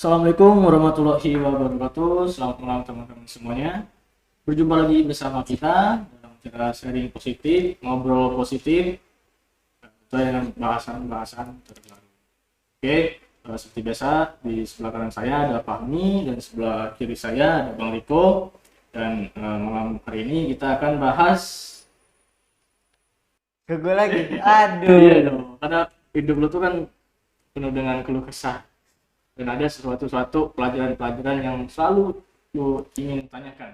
Assalamualaikum warahmatullahi wabarakatuh. Selamat malam teman-teman semuanya. Berjumpa lagi bersama kita dalam acara sharing positif, ngobrol positif, sesuai dengan bahasan-bahasan terbaru. Oke, seperti biasa di sebelah kanan saya ada Fahmi dan sebelah kiri saya ada Bang Riko. Dan malam hari ini kita akan bahas. Ke gue lagi. Iya Aduh. dong, karena hidup lu tuh kan penuh dengan keluh kesah dan ada sesuatu pelajaran-pelajaran yang selalu lu ingin tanyakan.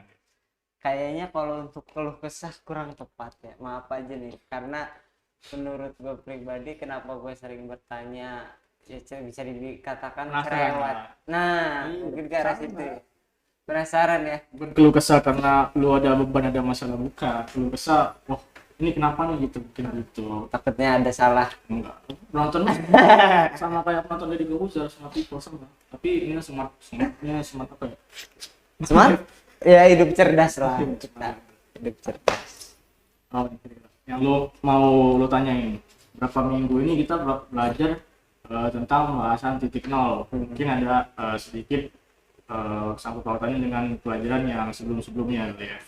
Kayaknya kalau untuk keluh kesah kurang tepat ya. Maaf aja nih. Karena menurut gue pribadi kenapa gue sering bertanya ya bisa dikatakan Penasaran cerewet. lah. Nah, Iya, mungkin ke arah sama. situ ya. Penasaran ya. Bukan keluh kesah karena lu ada beban, ada masalah, bukan. Keluh kesah, oh ini kenapa nih gitu, mungkin gitu. Takutnya ada salah. Enggak, penonton sama kayak penonton dari Gohuza sama People sama, tapi ini smartnya smart apa ya, Smart? Ya hidup cerdas lah. Kita hidup cerdas. oh, yang lu mau lu tanyain berapa minggu ini kita belajar tentang bahasan titik nol, mungkin ada sedikit sangkut pautannya dengan pelajaran yang sebelum-sebelumnya gitu ya.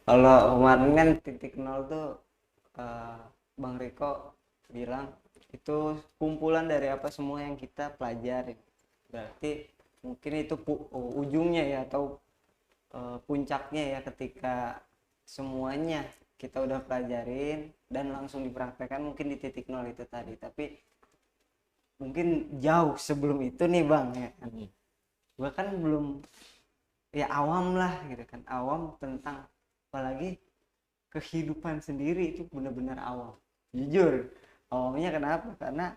Kalau kemarin kan titik nol tuh eh, Bang Riko bilang itu kumpulan dari apa semua yang kita pelajari. Berarti mungkin itu ujungnya ya atau puncaknya ya ketika semuanya kita udah pelajarin dan langsung dipraktekkan mungkin di titik nol itu tadi. Tapi mungkin jauh sebelum itu nih Bang ya kan. Gua kan belum ya awam lah gitu kan, awam tentang apalagi kehidupan sendiri itu benar-benar awam, jujur awamnya. Kenapa? Karena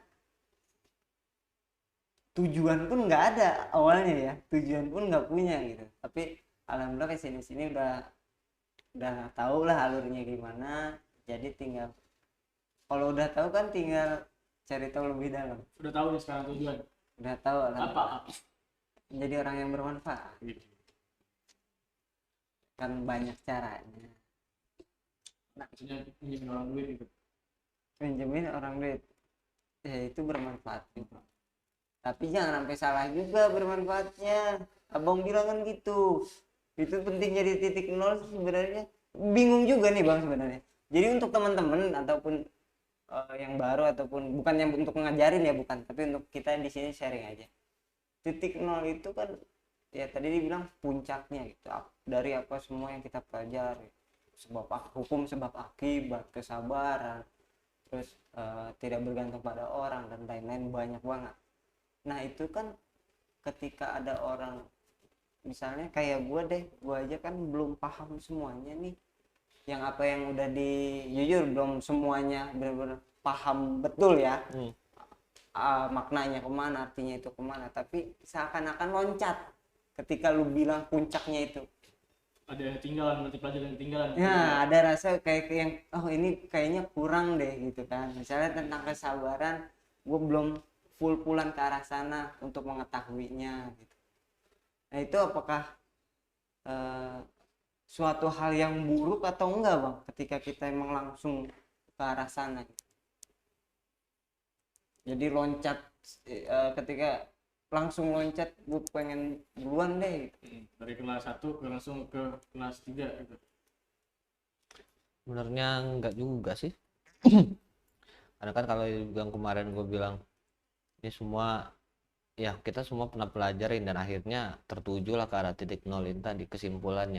tujuan pun nggak ada awalnya ya, tujuan pun nggak punya gitu. Tapi alhamdulillah kesini udah tahu lah alurnya gimana. Jadi tinggal kalau udah tahu kan tinggal cari tahu lebih dalam. Udah tahu nih sekarang tujuan Udah tahu apa? alhamdulillah menjadi orang yang bermanfaat kan banyak caranya. Maksudnya pinjemin orang duit gitu. Pinjemin orang duit ya itu bermanfaat juga. Tapi jangan sampai salah juga bermanfaatnya. Abang bilang kan gitu. Itu pentingnya di titik nol sebenarnya. Bingung juga nih Bang sebenarnya. Jadi untuk teman-teman ataupun yang baru ataupun bukan yang untuk ngajarin ya bukan, tapi untuk kita di sini sharing aja. Titik nol itu kan ya tadi dibilang puncaknya gitu. Dari apa semua yang kita pelajari. Hukum sebab akibat, kesabaran, terus tidak bergantung pada orang dan lain-lain banyak banget. Nah itu kan ketika ada orang misalnya kayak gue aja kan belum paham semuanya nih, yang apa yang udah jujur belum semuanya benar-benar paham betul ya. Maknanya kemana, artinya itu kemana, tapi seakan-akan loncat ketika lu bilang puncaknya itu. Ada yang ketinggalan, berarti pelajaran yang ketinggalan. Nah, ada rasa kayak yang oh ini kayaknya kurang deh gitu kan. Misalnya tentang kesabaran, gue belum full pulang ke arah sana untuk mengetahuinya gitu. Nah, itu apakah eh, suatu hal yang buruk atau enggak, Bang, ketika kita emang langsung ke arah sana? Jadi loncat ketika langsung loncat gue pengen duluan deh gitu. Dari kelas 1 langsung ke kelas 3 gitu. Sebenarnya enggak juga sih. Karena kan kalau yang kemarin gue bilang ini semua ya kita semua pernah pelajarin dan akhirnya tertuju lah ke arah titik nol ini tadi, kesimpulan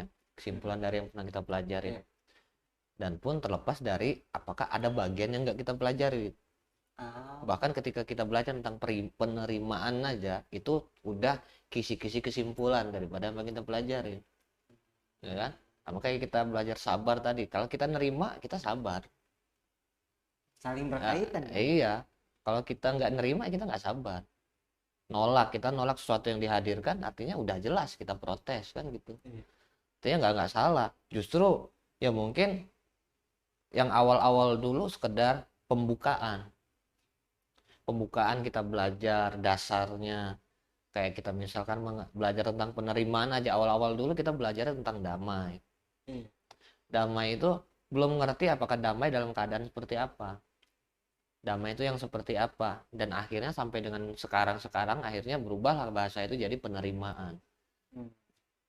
dari yang pernah kita pelajarin. Dan pun terlepas dari apakah ada bagian yang enggak kita pelajari. Bahkan ketika kita belajar tentang penerimaan aja itu udah kisi-kisi kesimpulan daripada yang kita pelajarin, ya kan? Sama kayak kita belajar sabar tadi, kalau kita nerima kita sabar, Saling berkaitan. iya. Kalau kita nggak nerima kita nggak sabar, kita nolak sesuatu yang dihadirkan, artinya udah jelas kita protes kan gitu. Artinya nggak salah, justru ya mungkin yang awal-awal dulu sekedar pembukaan kita belajar dasarnya, kayak kita misalkan belajar tentang penerimaan aja, awal-awal dulu kita belajar tentang damai. Damai itu belum ngerti apakah damai dalam keadaan seperti apa, Damai itu yang seperti apa, dan akhirnya sampai dengan sekarang akhirnya berubahlah bahasa itu jadi penerimaan.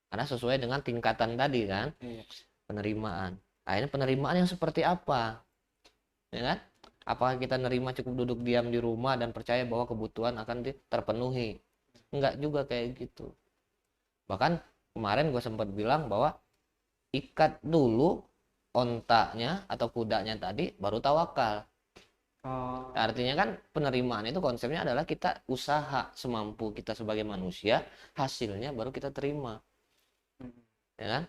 Karena sesuai dengan tingkatan tadi kan, Iya. penerimaan. Akhirnya penerimaan yang seperti apa, ya kan? Apakah kita nerima cukup duduk diam di rumah dan percaya bahwa kebutuhan akan terpenuhi? Enggak juga kayak gitu. Bahkan kemarin gue sempat bilang bahwa ikat dulu ontaknya atau kudanya tadi, baru tawakal. Oh. Artinya kan penerimaan itu konsepnya adalah kita usaha semampu kita sebagai manusia, hasilnya baru kita terima. Ya kan?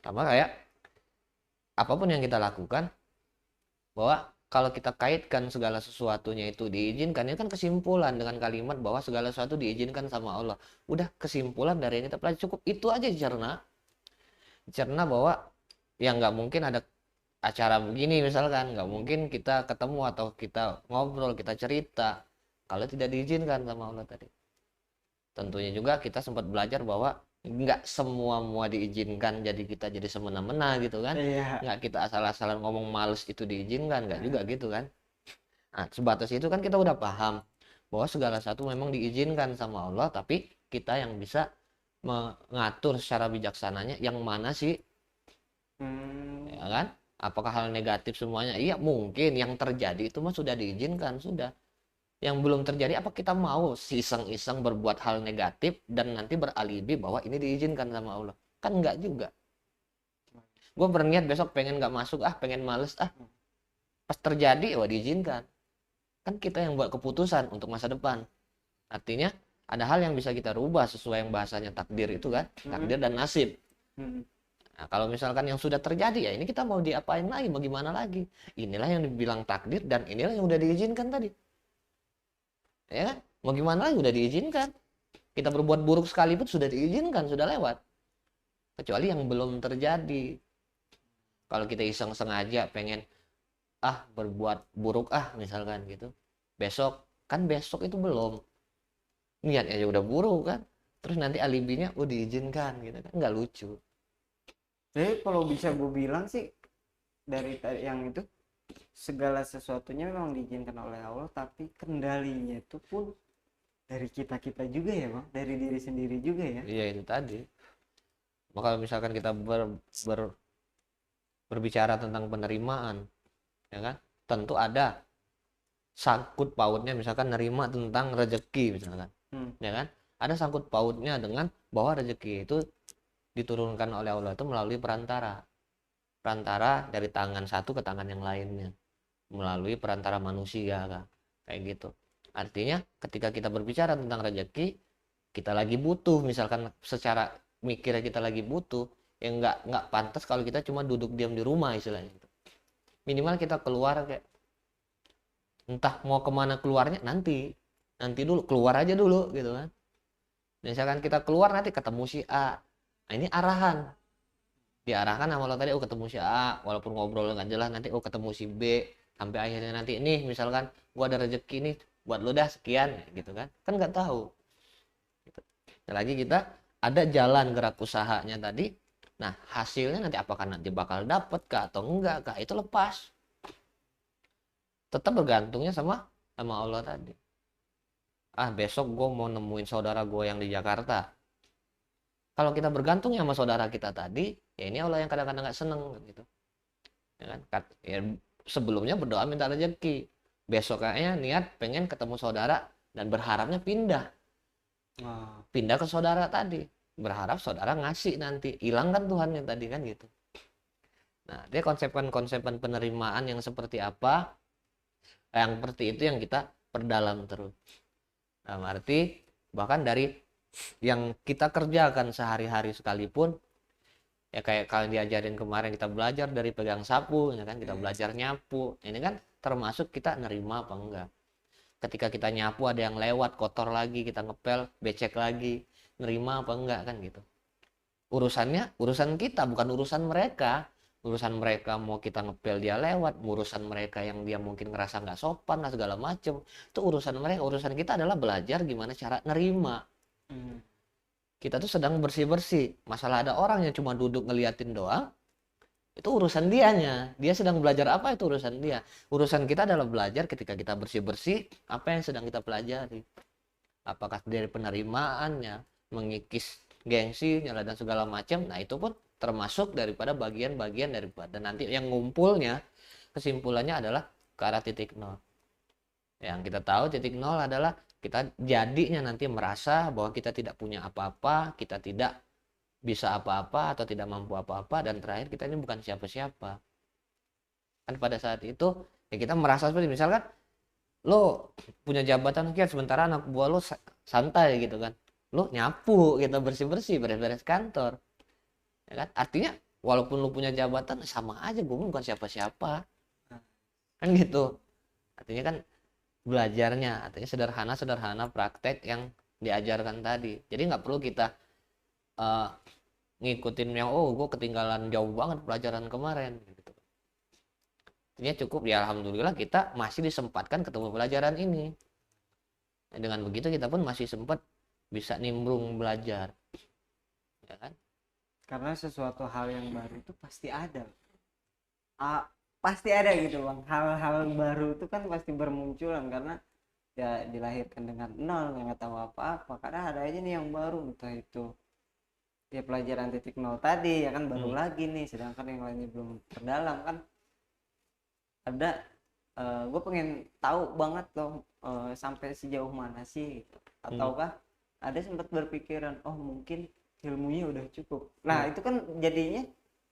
Sama kayak apapun yang kita lakukan, bahwa kalau kita kaitkan segala sesuatunya itu diizinkan, itu kan kesimpulan dengan kalimat bahwa segala sesuatu diizinkan sama Allah. Udah kesimpulan dari yang kita pelajari, cukup itu aja dicerna bahwa ya nggak mungkin ada acara begini misalkan, nggak mungkin kita ketemu atau kita ngobrol, kita cerita kalau tidak diizinkan sama Allah tadi. Tentunya juga kita sempat belajar bahwa nggak semua diizinkan jadi kita jadi semena-mena gitu kan. Iya. Nggak kita asal-asalan ngomong males itu diizinkan, nggak juga gitu kan. Nah, sebatas itu kan kita udah paham bahwa segala sesuatu memang diizinkan sama Allah, tapi kita yang bisa mengatur secara bijaksananya yang mana sih, ya kan? Apakah hal negatif semuanya? Iya, mungkin yang terjadi itu mah sudah diizinkan, sudah. Yang belum terjadi, apa kita mau iseng-iseng berbuat hal negatif dan nanti beralibi bahwa ini diizinkan sama Allah? Kan enggak juga. Gue berniat besok pengen nggak masuk, pengen males, pas terjadi, wah diizinkan. Kan kita yang buat keputusan untuk masa depan. Artinya ada hal yang bisa kita rubah sesuai yang bahasanya takdir itu kan, takdir dan nasib. Nah, kalau misalkan yang sudah terjadi, ya ini kita mau diapain lagi, mau gimana lagi? Inilah yang dibilang takdir dan inilah yang udah diizinkan tadi. Ya kan? Mau gimana lagi, udah diizinkan. Kita berbuat buruk sekalipun sudah diizinkan, sudah lewat. Kecuali yang belum terjadi. Kalau kita iseng sengaja pengen berbuat buruk misalkan gitu. Besok itu belum. Niatnya aja udah buruk kan. Terus nanti alibinya diizinkan gitu kan. Nggak lucu. Jadi kalau bisa gue bilang sih dari yang itu, segala sesuatunya memang diizinkan oleh Allah, tapi kendalinya itu pun dari kita juga ya Bang, dari diri sendiri juga ya. Iya, itu tadi. Maka misalkan kita berbicara tentang penerimaan, ya kan, tentu ada sangkut pautnya, misalkan nerima tentang rezeki misalkan, ya kan, ada sangkut pautnya dengan bahwa rezeki itu diturunkan oleh Allah itu melalui perantara dari tangan satu ke tangan yang lainnya, melalui perantara manusia kan, kayak gitu. Artinya ketika kita berbicara tentang rezeki, kita lagi butuh, misalkan secara mikirnya kita lagi butuh, ya nggak pantas kalau kita cuma duduk diam di rumah istilahnya. Minimal kita keluar, kayak entah mau kemana keluarnya, nanti dulu, keluar aja dulu gitu kan. Misalkan kita keluar nanti ketemu si A, nah ini arahan, diarahkan sama Allah tadi, ketemu si A, walaupun ngobrol nggak jelas, nanti ketemu si B, sampai akhirnya nanti ini misalkan gua ada rezeki nih buat lo dah sekian gitu kan nggak tahu gitu. Nah, lagi kita ada jalan gerak usahanya tadi, nah hasilnya nanti apakah nanti bakal dapet kah atau enggak kah, itu lepas, tetap bergantungnya sama Allah tadi. Besok gue mau nemuin saudara gue yang di Jakarta, kalau kita bergantung sama saudara kita tadi, ya ini Allah yang kadang-kadang nggak seneng gitu, ya kan? Ya, sebelumnya berdoa minta rezeki, besok kayaknya niat pengen ketemu saudara dan berharapnya pindah ke saudara tadi, berharap saudara ngasih, nanti hilang kan Tuhannya tadi kan gitu. Nah, dia konsepan penerimaan yang seperti apa, yang seperti itu yang kita perdalam terus. Nah, arti bahkan dari yang kita kerjakan sehari-hari sekalipun, ya kayak kalian diajarin kemarin, kita belajar dari pegang sapu, ya kan, kita belajar nyapu, ini kan termasuk kita nerima apa enggak. Ketika kita nyapu ada yang lewat kotor lagi, kita ngepel becek lagi, nerima apa enggak kan gitu. Urusan kita, bukan urusan mereka. Urusan mereka mau kita ngepel dia lewat, urusan mereka yang dia mungkin ngerasa nggak sopan lah segala macem, itu urusan mereka. Urusan kita adalah belajar gimana cara nerima. Kita tuh sedang bersih-bersih. Masalah ada orang yang cuma duduk ngeliatin doang, Itu urusan dianya. Dia sedang belajar apa, itu urusan dia. Urusan kita adalah belajar ketika kita bersih-bersih apa yang sedang kita pelajari. Apakah dari penerimaannya, mengikis gengsinya dan segala macam. Nah, itu pun termasuk daripada bagian-bagian daripada nanti yang ngumpulnya kesimpulannya adalah ke arah titik nol. Yang kita tahu titik nol adalah kita jadinya nanti merasa bahwa kita tidak punya apa-apa, kita tidak bisa apa-apa atau tidak mampu apa-apa, dan terakhir kita ini bukan siapa-siapa. Kan pada saat itu ya kita merasa seperti misalkan lo punya jabatan sekian sementara anak buah lo santai gitu kan. Lo nyapu gitu, bersih-bersih, beres-beres kantor. Ya kan? Artinya walaupun lo punya jabatan sama aja, gue bukan siapa-siapa. Kan gitu. Artinya kan belajarnya artinya sederhana praktek yang diajarkan tadi. Jadi nggak perlu kita ngikutin yang gue ketinggalan jauh banget pelajaran kemarin gitu. Artinya cukup ya alhamdulillah kita masih disempatkan ketemu pelajaran ini. Nah, dengan begitu kita pun masih sempat bisa nimbrung belajar, ya kan? Karena sesuatu hal yang baru itu pasti ada. Pasti ada gitu bang, hal-hal baru itu kan pasti bermunculan karena ya dilahirkan dengan nol, nggak tahu apa-apa, karena ada aja nih yang baru, entah itu ya pelajaran titik nol tadi ya kan baru lagi nih, sedangkan yang lainnya belum terdalam kan. Ada gue pengen tahu banget loh sampai sejauh mana sih gitu. Ataukah ada sempat berpikiran oh mungkin ilmunya udah cukup. Nah itu kan jadinya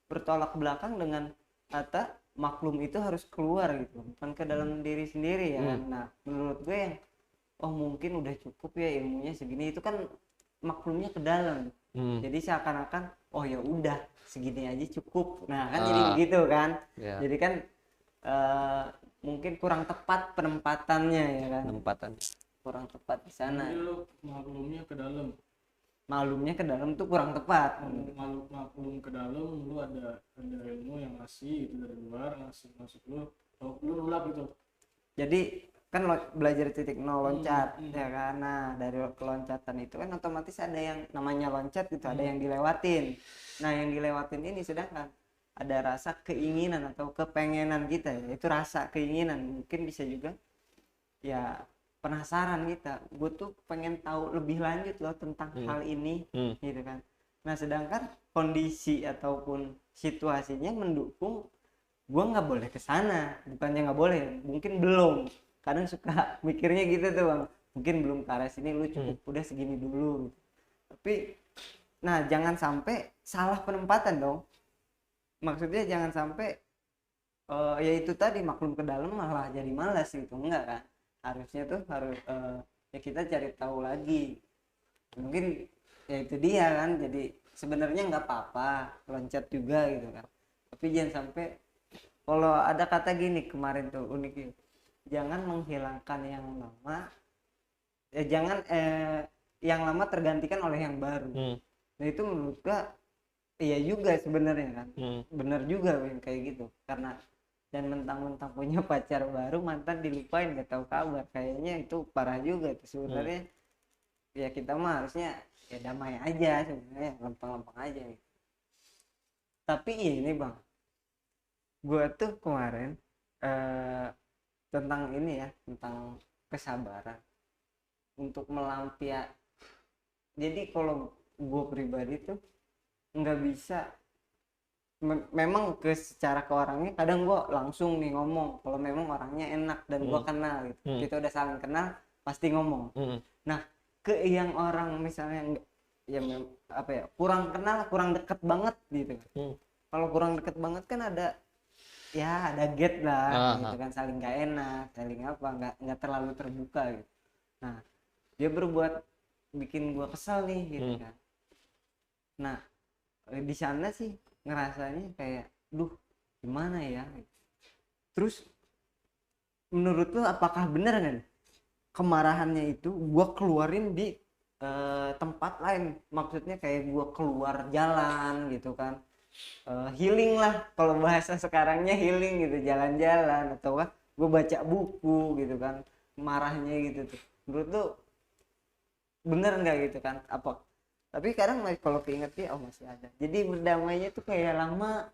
bertolak belakang dengan kata maklum itu harus keluar gitu, bukan ke dalam diri sendiri ya. Nah menurut gue yang oh mungkin udah cukup ya ilmunya segini, itu kan maklumnya ke dalam. Jadi seakan-akan oh ya udah segini aja cukup. Nah kan jadi begitu kan. Jadi kan mungkin kurang tepat penempatannya ya kan. Kurang tepat di sana. Maklumnya ke dalam. Maklumnya ke dalam tuh kurang tepat. Maklum ke dalam, lu ada ilmu yang ngasih itu dari luar, ngasih masuk lu nolak gitu. Jadi kan belajar titik nol loncat ya kan. Nah dari keloncatan itu kan otomatis ada yang namanya loncat gitu, ada yang dilewatin. Nah yang dilewatin ini sedangkan ada rasa keinginan atau kepengenan kita ya, itu rasa keinginan, mungkin bisa juga ya penasaran kita, gue tuh pengen tahu lebih lanjut loh tentang hal ini gitu kan. Nah sedangkan kondisi ataupun situasinya mendukung gue nggak boleh kesana, bukannya nggak boleh, mungkin belum, kadang suka mikirnya gitu tuh bang, mungkin belum ke arah sini, lu cukup udah segini dulu gitu. Tapi nah jangan sampai salah penempatan dong, maksudnya jangan sampai ya itu tadi maklum ke dalam malah jadi malas gitu, enggak kan. Harusnya tuh harus ya kita cari tahu lagi, mungkin ya itu dia kan. Jadi sebenarnya nggak apa-apa loncat juga gitu kan, tapi jangan sampai, kalau ada kata gini kemarin tuh unik, jangan menghilangkan yang lama, jangan yang lama tergantikan oleh yang baru. Nah itu menurut gua iya juga sebenarnya kan, benar juga kayak gitu. Karena dan mentang-mentang punya pacar baru mantan dilupain gak tahu kabar, kayaknya itu parah juga tuh sebenarnya. Ya kita mah harusnya ya damai aja sebenarnya, lempeng-lempeng aja gitu. Tapi ini bang, gua tuh kemarin tentang ini ya, tentang kesabaran untuk melampiaskan. Jadi kalau gue pribadi tuh nggak bisa, memang secara ke orangnya kadang gue langsung nih ngomong kalau memang orangnya enak dan gue kenal gitu, kita udah saling kenal pasti ngomong. Nah ke yang orang misalnya ya apa ya, kurang kenal, kurang deket banget gitu. Kalau kurang deket banget kan ada ya ada gap lah gitu kan, saling nggak enak, saling apa, nggak terlalu terbuka gitu. Nah dia berbuat bikin gue kesal nih gitu kan. Nah di sana sih ngerasanya kayak duh gimana ya. Terus menurut lo apakah benar kan kemarahannya itu gue keluarin di tempat lain, maksudnya kayak gue keluar jalan gitu kan, healing lah kalau bahasa sekarangnya, healing gitu, jalan-jalan, atau gue baca buku gitu kan, marahnya gitu tuh. Menurut lo bener nggak gitu kan? Apa tapi kadang kalau keinget dia oh masih ada, jadi berdamainya tuh kayak lama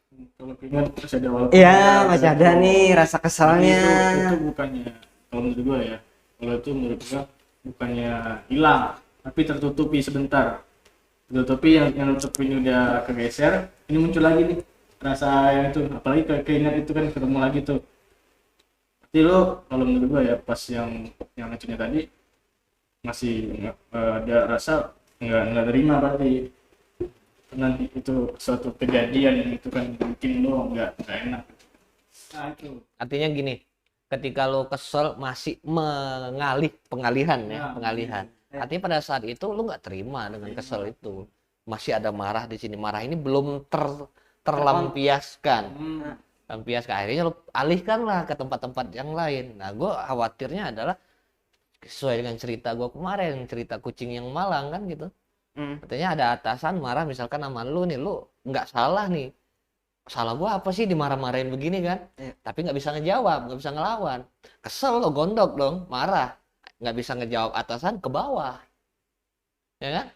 Kalau keinget masih ada walaupun Iya, masih ada nih rasa tapi kesalnya. itu bukannya, kalau menurut gua ya, kalau itu menurut gua bukannya hilang tapi tertutupi sebentar, tertutupi, yang nutupin udah kegeser, ini muncul lagi nih rasa yang itu, apalagi keinget itu kan ketemu lagi tuh. Berarti lo kalau menurut gua ya pas yang lucunya tadi masih ada rasa nggak terima berarti, nanti itu suatu kejadian yang itu kan bikin lo nggak enak. Nah itu. Artinya gini, ketika lo kesel masih pengalihan ya, Nah, pengalihan. Artinya pada saat itu lo nggak terima dengan kesel itu. Masih ada marah di sini. Marah ini belum terlampiaskan. Lampiaskan. Akhirnya lo alihkan lah ke tempat-tempat yang lain. Nah, gue khawatirnya adalah sesuai dengan cerita gue kemarin, cerita kucing yang malang kan gitu. Artinya ada atasan marah misalkan sama lu nih, lu nggak salah nih. Salah gua apa sih dimarah-marahin begini kan? Tapi nggak bisa ngejawab, nggak bisa ngelawan. Kesel lo, gondok dong, marah. Nggak bisa ngejawab atasan, ke bawah. Ya kan?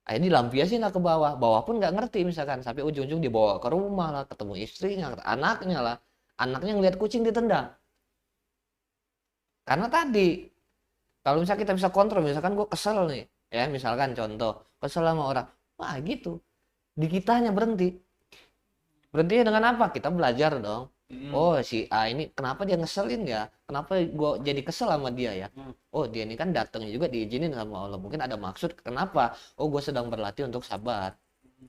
Akhirnya dilampiasin lah ke bawah. Bawah pun nggak ngerti misalkan. Sampai ujung-ujung dibawa ke rumah lah, ketemu istrinya, anaknya lah. Anaknya ngeliat kucing ditendang. Karena tadi, kalau misalnya kita bisa kontrol, misalkan gue kesel nih. Ya, misalkan contoh, kesel sama orang. Wah gitu. Di kitanya berhenti. Berhentinya dengan apa? Kita belajar dong. Oh si A ini kenapa dia ngeselin ya? Kenapa gue jadi kesel sama dia ya? Oh dia ini kan datangnya juga diizinin sama Allah. Mungkin ada maksud kenapa? Oh gue sedang berlatih untuk sabar.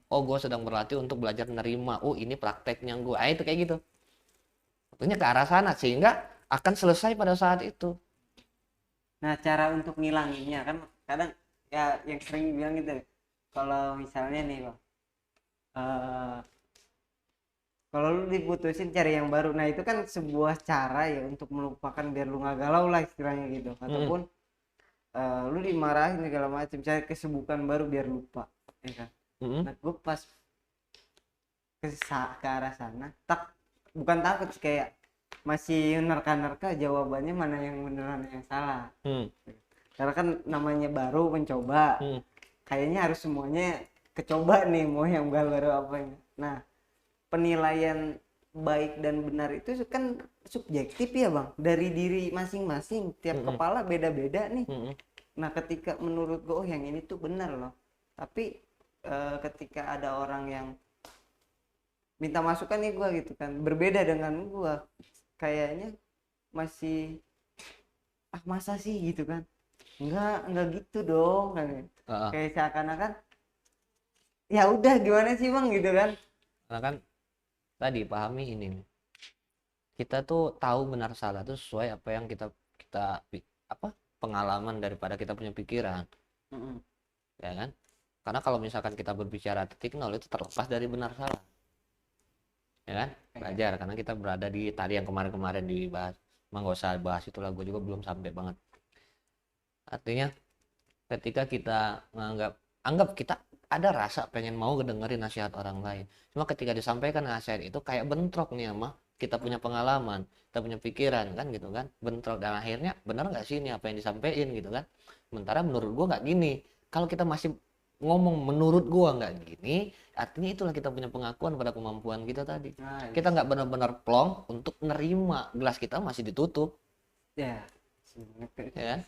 Oh gue sedang berlatih untuk belajar menerima. Oh ini prakteknya gue. Itu kayak gitu. Tentunya ke arah sana sehingga akan selesai pada saat itu. Nah, cara untuk ngilanginnya kan kadang ya yang sering bilang gitu. Kalau misalnya nih, Bang. Kalau lu diputusin cari yang baru. Nah, itu kan sebuah cara ya untuk melupakan biar lu nggak galau lah istilahnya gitu. Ataupun lu dimarahin segala macam, cari kesibukan baru biar lupa, ya kan. Nah, gue pas ke arah sana, bukan takut sih, kayak masih nerka-nerka jawabannya mana yang beneran yang salah. Karena kan namanya baru mencoba, kayaknya harus semuanya kecoba nih, mau yang baru apanya. Nah, penilaian baik dan benar itu kan subjektif ya Bang, dari diri masing-masing, tiap kepala beda-beda nih. Nah, ketika menurut gue, oh yang ini tuh benar loh, tapi ketika ada orang yang minta masukan nih gue gitu kan, berbeda dengan gue, kayaknya masih masa sih gitu kan, enggak gitu dong kan. Kayak seakan-akan ya udah gimana sih Bang gitu kan. Karena kan tadi pahami ini, kita tuh tahu benar salah itu sesuai apa yang kita pengalaman daripada kita punya pikiran. Ya kan? Karena kalau misalkan kita berbicara titik nol itu terlepas dari benar salah. Ya kan? Belajar karena kita berada di tadi yang kemarin-kemarin dibahas. Emang gak usah bahas itulah, gue juga belum sampai banget. Artinya ketika kita anggap kita ada rasa pengen mau dengerin nasihat orang lain, cuma ketika disampaikan nasihat itu kayak bentrok nih sama kita punya pengalaman, kita punya pikiran kan gitu kan, bentrok, dan akhirnya benar nggak sih ini apa yang disampaikan gitu kan. Sementara menurut gua nggak gini. Kalau kita masih ngomong menurut gua nggak gini, artinya itulah kita punya pengakuan pada kemampuan kita tadi. Kita nggak benar-benar plong untuk nerima, gelas kita masih ditutup Ya ya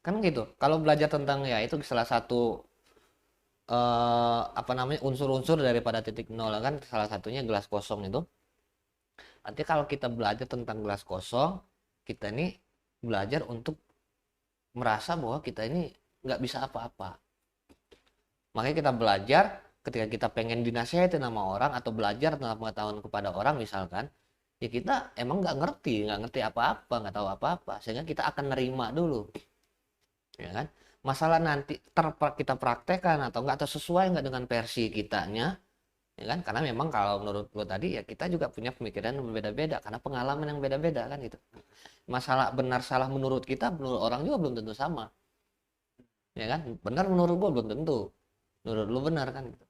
kan gitu. Kalau belajar tentang ya itu salah satu unsur-unsur daripada titik nol kan, salah satunya gelas kosong itu. Nanti kalau kita belajar tentang gelas kosong, kita ini belajar untuk merasa bahwa kita ini nggak bisa apa-apa. Makanya kita belajar ketika kita pengen dinasihatin sama orang atau belajar tentang pengetahuan kepada orang misalkan, ya kita emang nggak ngerti apa-apa, nggak tahu apa-apa, sehingga kita akan nerima dulu, ya kan. Masalah nanti kita praktekkan atau enggak, atau sesuai enggak dengan versi kitanya, ya kan, karena memang kalau menurut lo tadi ya kita juga punya pemikiran yang berbeda-beda karena pengalaman yang beda-beda kan gitu. Masalah benar salah menurut kita, menurut orang juga belum tentu sama, ya kan. Benar menurut gua belum tentu menurut lo benar kan gitu.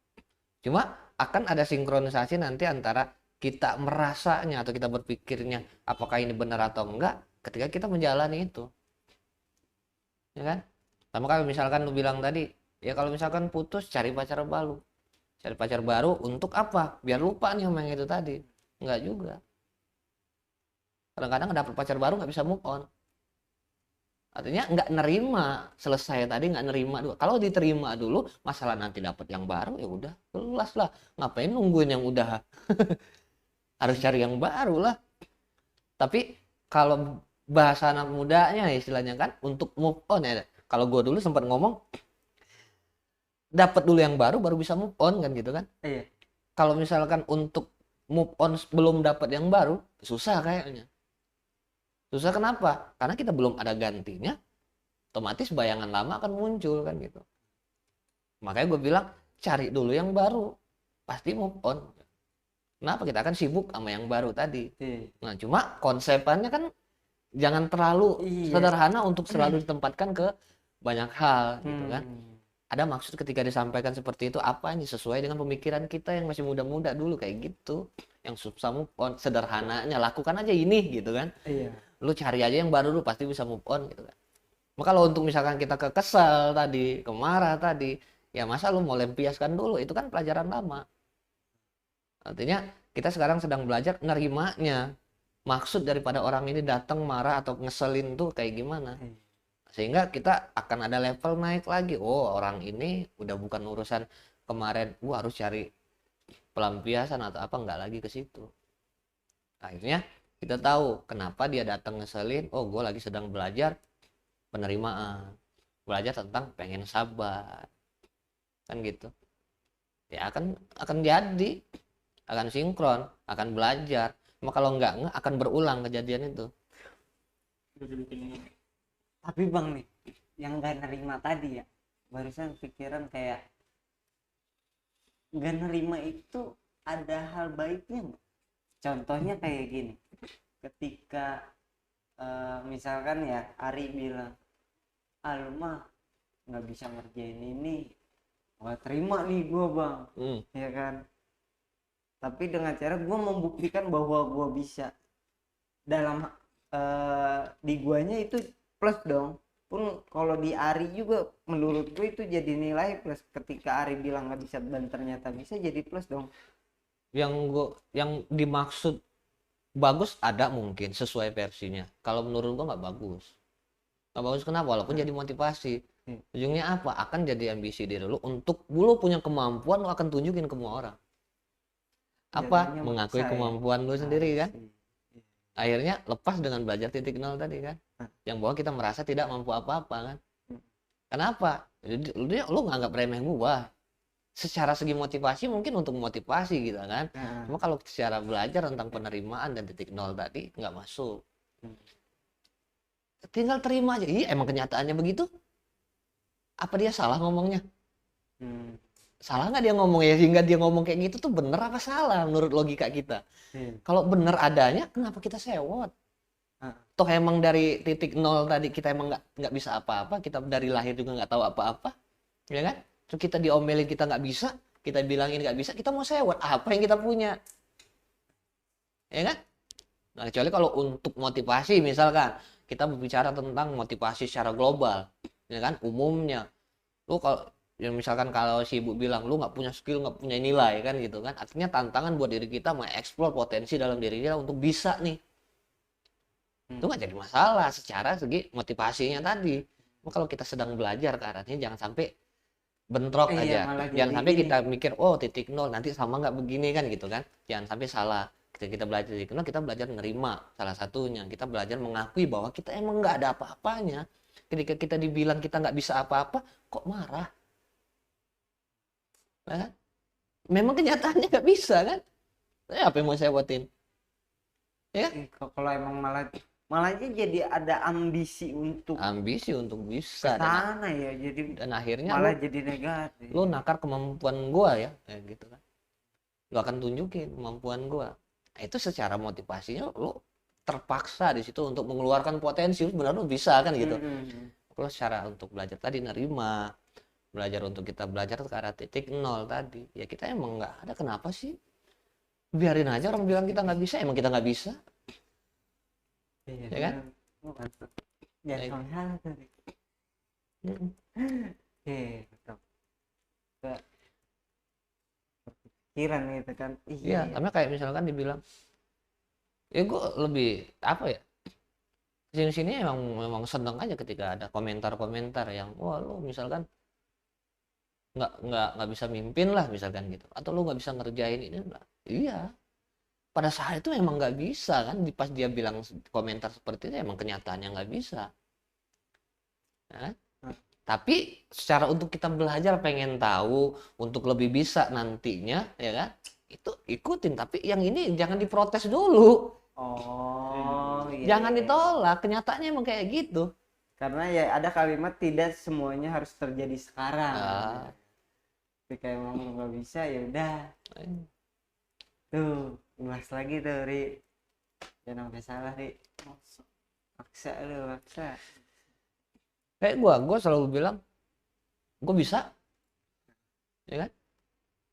Cuma akan ada sinkronisasi nanti antara kita merasanya atau kita berpikirnya apakah ini benar atau enggak ketika kita menjalani itu, ya kan. Sama kalau misalkan lu bilang tadi, ya kalau misalkan putus cari pacar baru. Cari pacar baru untuk apa? Biar lupa nih sama yang itu tadi. Enggak juga. Kadang-kadang dapet pacar baru nggak bisa move on. Artinya nggak nerima, selesai tadi nggak nerima dulu. Kalau diterima dulu, masalah nanti dapat yang baru ya udah kelas lah. Ngapain nungguin yang udah? Harus cari yang baru lah. Tapi kalau bahasa anak mudanya istilahnya kan untuk move on ya. Kalau gue dulu sempat ngomong dapat dulu yang baru baru bisa move on kan gitu kan. Iya. Kalau misalkan untuk move on belum dapat yang baru, susah kayaknya. Susah kenapa? Karena kita belum ada gantinya, otomatis bayangan lama akan muncul kan gitu. Makanya gue bilang cari dulu yang baru, pasti move on. Kenapa? Kita akan sibuk sama yang baru tadi. Iya. Nah cuma konsepannya kan jangan terlalu Iya. sederhana untuk selalu ditempatkan ke banyak hal gitu kan. Hmm. Ada maksud ketika disampaikan seperti itu apa ini sesuai dengan pemikiran kita yang masih muda-muda dulu kayak gitu. Yang susah move on, sederhananya lakukan aja ini gitu kan. Iya. Lu cari aja yang baru, lu pasti bisa move on gitu kan. Maka kalau untuk misalkan kita kesal tadi, kemarah tadi, ya masa lu mau lempiaskan dulu, itu kan pelajaran lama. Artinya kita sekarang sedang belajar nerimanya. Maksud daripada orang ini datang marah atau ngeselin tuh kayak gimana. Sehingga kita akan ada level naik lagi. Oh, orang ini udah bukan urusan kemarin gua harus cari pelampiasan atau apa, enggak lagi ke situ. Akhirnya kita tahu kenapa dia datang ngeselin. Oh, gue lagi sedang belajar penerimaan, belajar tentang pengen sabar, kan gitu. Ya akan jadi, akan sinkron, akan belajar. Cuma kalau enggak akan berulang kejadian itu. Tapi bang nih, yang gak nerima tadi ya, barusan pikiran kayak gak nerima itu ada hal baiknya nggak? Contohnya kayak gini, ketika misalkan ya Ari bilang, lu mah nggak bisa ngerjain ini, nggak terima nih gua bang, ya kan? Tapi dengan cara gua membuktikan bahwa gua bisa, dalam di guanya itu plus dong. Pun kalau di Ari juga menurut gue itu jadi nilai plus. Ketika Ari bilang nggak bisa dan ternyata bisa, jadi plus dong. Yang dimaksud bagus ada mungkin sesuai versinya. Kalau menurut gua nggak bagus. Nggak bagus kenapa? Walaupun jadi motivasi. Ujungnya apa? Akan jadi ambisi diri lu untuk lu punya kemampuan, lu akan tunjukin ke semua orang. Apa? Jadinya Mengakui maksa, kemampuan lu sendiri kan. sih. Akhirnya lepas dengan belajar titik nol tadi kan. Yang bahwa kita merasa tidak mampu apa-apa kan. Kenapa? Jadi lu nganggap remeh gua. Secara segi motivasi mungkin untuk motivasi gitu kan. Cuma kalau secara belajar tentang penerimaan dan titik nol tadi nggak masuk. Tinggal terima aja. Iya emang kenyataannya begitu. Apa dia salah ngomongnya? Salah nggak dia ngomong ya, sehingga dia ngomong kayak gitu tuh bener apa salah menurut logika kita? Kalau bener adanya kenapa kita sewot? Toh emang dari titik nol tadi kita emang nggak bisa apa-apa, kita dari lahir juga nggak tahu apa-apa, ya kan? Terus kita diomelin kita nggak bisa, kita bilangin nggak bisa, kita mau sewot apa yang kita punya, ya kan? Nah kecuali kalau untuk motivasi misalkan kita berbicara tentang motivasi secara global, ya kan? Umumnya, lu kalau ya misalkan kalau si ibu bilang lu nggak punya skill, nggak punya nilai kan gitu kan, artinya tantangan buat diri kita mengeksplor potensi dalam diri kita untuk bisa nih. Itu nggak jadi masalah secara segi motivasinya tadi. Kalau kita sedang belajar ke arahnya jangan sampai bentrok aja, jangan sampai kita mikir oh titik nol nanti sama nggak begini kan gitu kan, jangan sampai salah. Ketika kita belajar titik nol, kita belajar menerima salah satunya, kita belajar mengakui bahwa kita emang nggak ada apa-apanya. Ketika kita dibilang kita nggak bisa apa-apa kok marah, nah, memang kenyataannya nggak bisa kan, apa yang mau saya buatin ya. Kalau emang malahnya jadi ada ambisi untuk bisa sana ya, jadi dan akhirnya malah jadi negatif. lu nakar kemampuan gua ya gitu kan, lu akan tunjukin kemampuan gua. Nah, itu secara motivasinya lu terpaksa di situ untuk mengeluarkan potensi lu, benar lu bisa kan gitu. Kalau secara untuk belajar tadi nerima, belajar untuk kita belajar ke arah titik nol tadi ya, kita emang nggak ada, kenapa sih biarin aja orang bilang kita nggak bisa, emang kita nggak bisa. Ya kan? Jangan salah tadi. Betul. pikiran gitu kan. Iya, sama kayak misalkan dibilang, ya gue lebih apa ya? Sini-sini memang seneng aja ketika ada komentar-komentar yang, wah lu misalkan nggak bisa mimpin lah misalkan gitu, atau lu nggak bisa ngerjain ini lah. Iya, pada saat itu emang nggak bisa kan, pas dia bilang komentar seperti itu emang kenyataannya nggak bisa. Nah, tapi secara untuk kita belajar pengen tahu untuk lebih bisa nantinya ya kan, itu ikutin, tapi yang ini jangan diprotes dulu, Oh iya. jangan ditolak, kenyataannya emang kayak gitu. Karena ya ada kalimat tidak semuanya harus terjadi sekarang. Ah. Ketika emang lu nggak bisa ya udah. Tuh, ulas lagi tuh, Ri. Jangan sampai salah, Ri. Maksa lu, maksa. Kayak gue selalu bilang gue bisa, ya kan.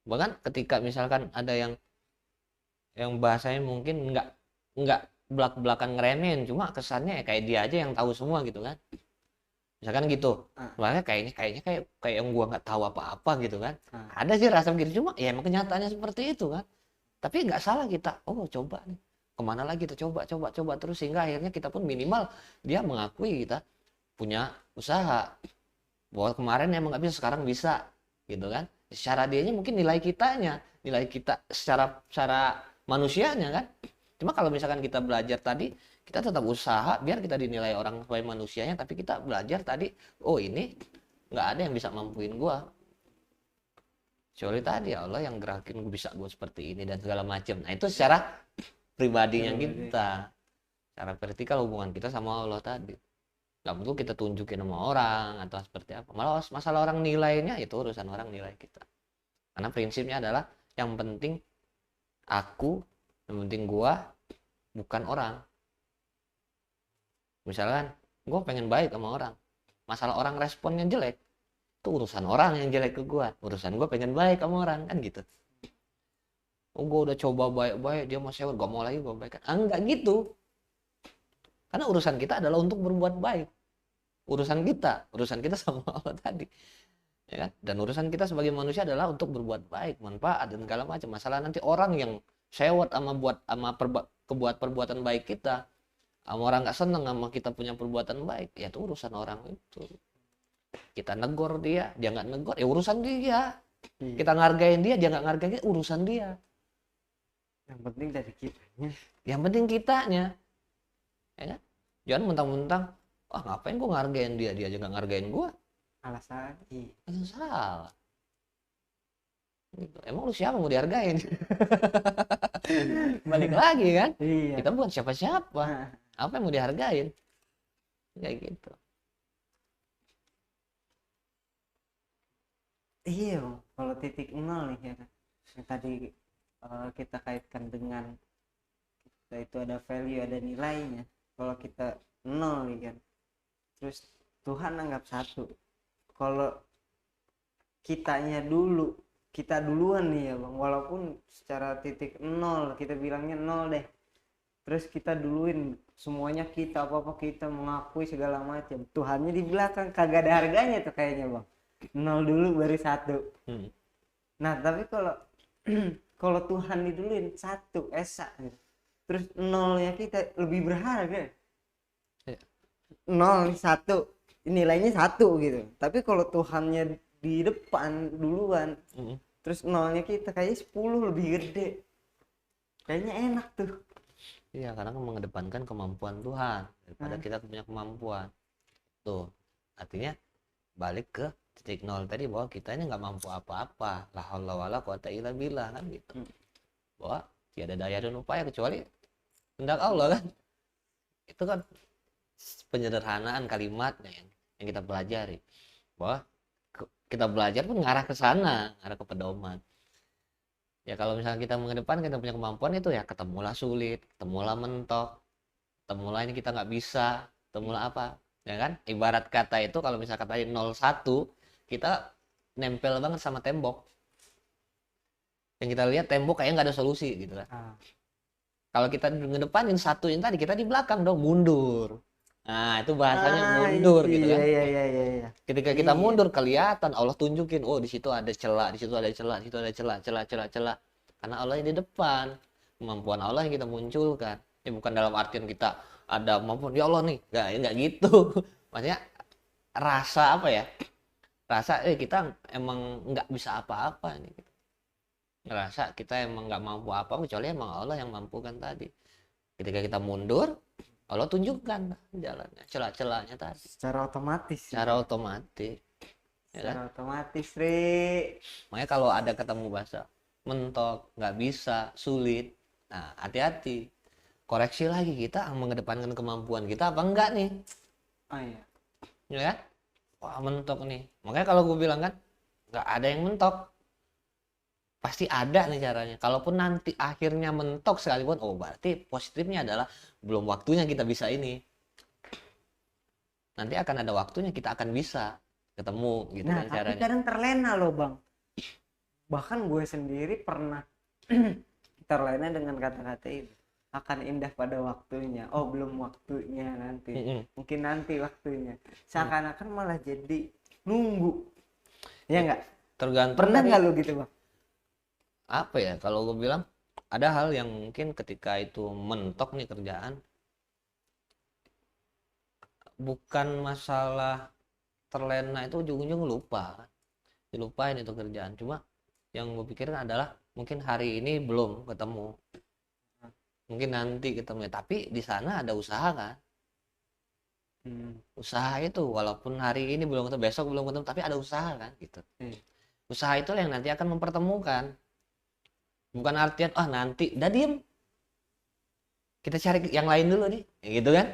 Bahkan ketika misalkan ada yang bahasanya mungkin nggak belak-belakan ngeremehin, cuma kesannya ya kayak dia aja yang tahu semua gitu kan, misalkan gitu. Makanya kayaknya kayak yang gue nggak tahu apa-apa gitu kan. Ada sih rasa begitu, cuma ya emang kenyataannya seperti itu kan. Tapi nggak salah kita, oh coba nih kemana lagi kita coba terus, sehingga akhirnya kita pun minimal dia mengakui kita punya usaha, bahwa kemarin emang nggak bisa, sekarang bisa gitu kan. Secara dianya mungkin nilai kita secara manusianya kan. Cuma kalau misalkan kita belajar tadi, kita tetap usaha biar kita dinilai orang sebagai manusianya, tapi kita belajar tadi, oh ini nggak ada yang bisa mampuin gua, kecuali tadi Allah yang gerakin gue, bisa gue seperti ini dan segala macam. Nah itu secara pribadinya kita, secara vertikal hubungan kita sama Allah tadi. Nggak perlu kita tunjukin sama orang atau seperti apa. Malah masalah orang nilainya itu urusan orang nilai kita. Karena prinsipnya adalah yang penting aku, yang penting gua, bukan orang. Misalkan gua pengen baik sama orang, masalah orang responnya jelek, itu urusan orang yang jelek ke gua. Urusan gua pengen baik sama orang kan gitu. Oh gua udah coba baik-baik, dia masih gak mau lagi gua baik. Enggak gitu. Karena urusan kita adalah untuk berbuat baik. Urusan kita sama Allah tadi. Ya kan? Dan urusan kita sebagai manusia adalah untuk berbuat baik, manfaat dan segala macam. Masalah nanti orang yang sewot kebuat perbuatan baik kita, sama orang nggak seneng sama kita punya perbuatan baik, ya itu urusan orang itu. Kita negor dia nggak negor, ya urusan dia. Kita ngargain dia nggak ngargain, urusan dia. Yang penting dari kitanya. Yang penting kitanya. Ya kan? Jangan mentang-mentang, wah ngapain gue ngargain dia aja nggak ngargain gue. Alasan Itu salah. Gitu. Emang lu siapa mau dihargain? Balik lagi kan? Iya. Kita bukan siapa-siapa. Apa yang mau dihargain? Kayak gitu. Iya, kalau titik nol nih ya kan. Yang tadi kita kaitkan dengan kita itu ada value, ada nilainya. Kalau kita nol nih kan, terus Tuhan anggap satu. Kalau kita duluan nih ya bang, walaupun secara titik nol kita bilangnya nol deh, terus kita duluin semuanya, kita apa kita mengakui segala macam, Tuhannya di belakang kagak ada harganya tuh kayaknya bang. Nol dulu baru satu. Nah tapi kalau Tuhan diduluin satu esa gitu, terus nolnya kita lebih berharga. Nol satu nilainya satu gitu, tapi kalau Tuhannya di depan duluan, terus nolnya kita kayaknya 10 lebih gede, kayaknya enak tuh. Iya, karena mengedepankan kemampuan Tuhan daripada kita punya kemampuan. Tuh, artinya balik ke titik nol tadi, bahwa kita ini nggak mampu apa-apa, la haula wala quwata illa billah kan gitu. Bahwa tiada daya dan upaya kecuali kehendak Allah kan. Itu kan penyederhanaan kalimatnya yang kita pelajari, bahwa kita belajar pun ngarah ke sana, ngarah ke pedoman. Ya kalau misalnya kita mengedepankan kita punya kemampuan itu, ya ketemulah sulit, ketemulah mentok, ketemulah ini kita nggak bisa, ketemulah apa, ya kan? Ibarat kata itu, kalau misalnya kata 01, kita nempel banget sama tembok. Yang kita lihat tembok kayaknya nggak ada solusi gitu kan. Kalau kita ngedepanin satu yang tadi, kita di belakang dong, mundur. Nah itu bahasanya mundur gitu kan. Iya. Ketika kita mundur kelihatan Allah tunjukin, oh di situ ada celah, di situ ada celah, di situ ada celah. karena Allah yang di depan, kemampuan Allah yang kita munculkan. Ya bukan dalam artian kita ada kemampuan ya Allah nih, nggak gitu. Maksudnya rasa apa ya, rasa kita emang nggak bisa apa-apa nih, ngerasa kita emang nggak mampu apa kecuali emang Allah yang mampukan tadi. Ketika kita mundur, Allah tunjukkan jalannya, celah-celahnya tadi Secara otomatis. secara otomatis, ya kan? Secara otomatis, Ri. Makanya kalau ada ketemu bahasa mentok, nggak bisa, sulit, nah hati-hati, koreksi lagi, kita mengedepankan kemampuan kita apa enggak nih, Oh iya. ya kan? Wah mentok nih, makanya kalau gue bilang kan nggak ada yang mentok, pasti ada nih caranya. Kalaupun nanti akhirnya mentok sekalipun, oh berarti positifnya adalah belum waktunya kita bisa ini, nanti akan ada waktunya kita akan bisa ketemu gitu Nah, kan tapi caranya. kadang terlena loh, Bang. Bahkan gue sendiri pernah terlena dengan kata-kata itu. Akan indah pada waktunya. Oh, belum waktunya nanti. Mm-mm. Mungkin nanti waktunya. Seakan-akan malah jadi nunggu. Ya enggak? Tergantung Pernah dari nggak lo gitu, Bang? apa ya, kalau gue bilang ada hal yang mungkin ketika itu mentok nih kerjaan, bukan masalah terlena, itu ujung-ujung lupa, dilupain itu kerjaan. Cuma yang gue pikirin adalah mungkin hari ini belum ketemu, mungkin nanti ketemu, tapi di sana ada usaha kan. Usaha itu walaupun hari ini belum ketemu, besok belum ketemu, tapi ada usaha kan gitu. Usaha itu yang nanti akan mempertemukan, bukan artian nanti udah diem kita cari yang lain dulu nih, ya gitu kan.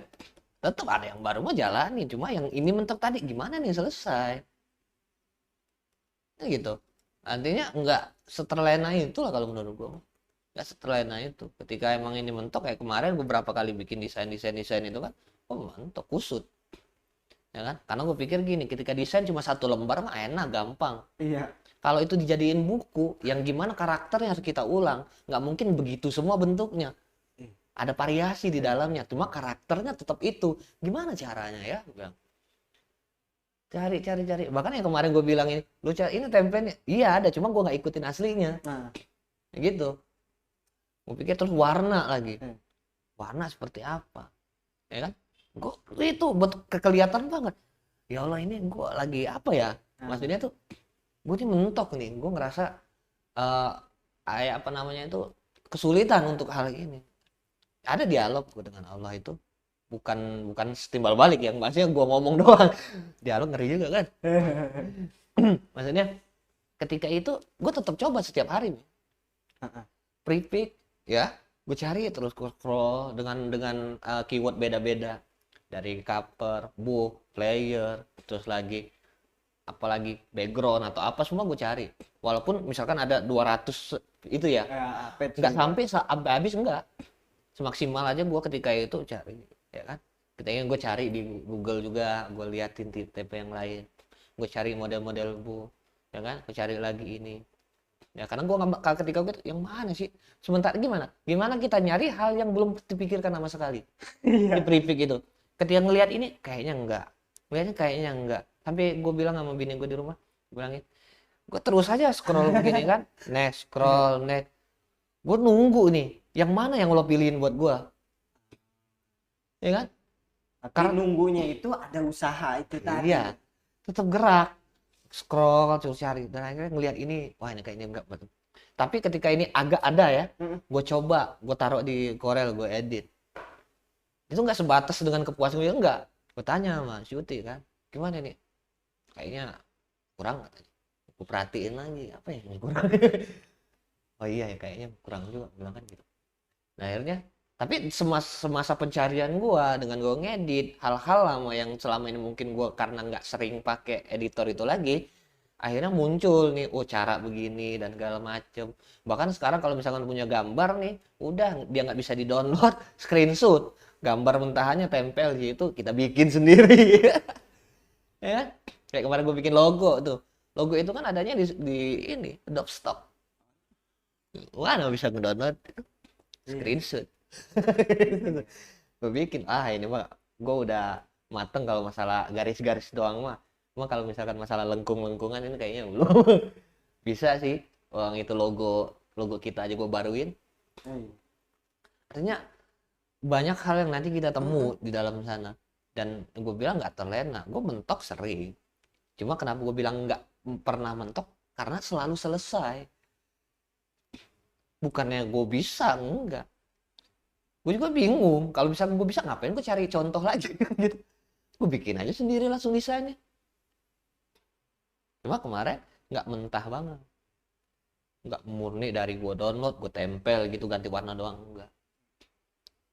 Tetap ada yang baru mau jalani, cuma yang ini mentok tadi gimana nih selesai, ya gitu. Artinya nggak seterlena itu lah kalau menurut gue, nggak seterlena itu. Ketika emang ini mentok, kayak kemarin beberapa kali bikin desain itu kan, oh mentok kusut, ya kan. Karena gue pikir gini, ketika desain cuma satu lembar mah enak, gampang. Iya. Kalau itu dijadiin buku, yang gimana karakternya harus kita ulang, nggak mungkin begitu semua bentuknya. Ada variasi di dalamnya, cuma karakternya tetap itu. Gimana caranya ya? Gue bilang, cari. Bahkan yang kemarin gue bilang ini, lu cari ini template-nya, iya ada, cuma gue nggak ikutin aslinya. Nah, Gitu. Gue pikir terus warna lagi, warna seperti apa, ya kan? Gue itu buat kelihatan banget. Ya Allah, ini gue lagi apa ya? Maksudnya tuh, gue ini mentok nih, gue ngerasa apa namanya itu kesulitan untuk hal ini. Ada dialog gue dengan Allah itu, bukan setimbal balik yang maksudnya gue ngomong doang. Dialog ngeri juga kan. Maksudnya ketika itu gue tetap coba setiap hari nih. Prepik ya, gue cari terus, gue scroll dengan keyword beda-beda, dari cover, book, player, terus lagi apalagi background atau apa, semua gue cari. Walaupun misalkan ada 200 itu ya, nggak sampai habis, enggak, semaksimal aja gue ketika itu cari, ya kan. Ketika gue cari di Google juga, gue liatin tipe yang lain, gue cari model-model bu, ya kan, gue cari lagi ini, ya karena gue nggak, ketika gue yang mana sih, sementara gimana kita nyari hal yang belum dipikirkan sama sekali. Di prefix itu, ketika ngelihat ini kayaknya enggak, sampai gue bilang sama bini gue di rumah, gue bilangin, gue terus aja scroll begini kan, next, scroll next, gue nunggu nih yang mana yang lo pilihin buat gue, ya kan. Tapi nunggunya itu ada usaha itu tadi. Iya, tetap gerak, scroll terus cari, dan akhirnya ngelihat ini, wah ini kayaknya enggak betul. Tapi ketika ini agak ada ya, gue coba, gue taruh di Corel, gue edit. Itu nggak sebatas dengan kepuasan gue, enggak. Gue tanya sama Syuti kan, gimana nih? Kayaknya kurang katanya. Gue perhatiin lagi, apa ya yang kurang? Oh iya ya, kayaknya kurang juga, bilang kan gitu. Nah akhirnya, tapi semasa pencarian gue dengan gue ngedit hal-hal lama yang selama ini mungkin gue karena nggak sering pakai editor itu lagi, akhirnya muncul nih, oh cara begini dan segala macem. Bahkan sekarang kalau misalkan punya gambar nih, udah dia nggak bisa di download, screenshot gambar mentahannya tempel gitu, kita bikin sendiri. Ya, kayak kemarin gue bikin logo tuh, logo itu kan adanya di ini Adobe Stock. Wah, nggak bisa ngedownload, screenshot. Gue bikin, ini mah gue udah mateng kalau masalah garis-garis doang mah. Cuma kalau misalkan masalah lengkung-lengkungan ini kayaknya belum. Bisa sih, orang itu logo logo kita aja gue baruin. Iya. Artinya banyak hal yang nanti kita temu di dalam sana. Dan gue bilang nggak terlena, gue mentok sering. Cuma kenapa gue bilang nggak pernah mentok? Karena selalu selesai. Bukannya gue bisa, enggak. Gue juga bingung. Kalau misalnya gue bisa, ngapain gue cari contoh lagi gitu. Gue bikin aja sendiri langsung desainnya. Cuma kemarin nggak mentah banget. Nggak murni dari gue download, gue tempel gitu, ganti warna doang, enggak.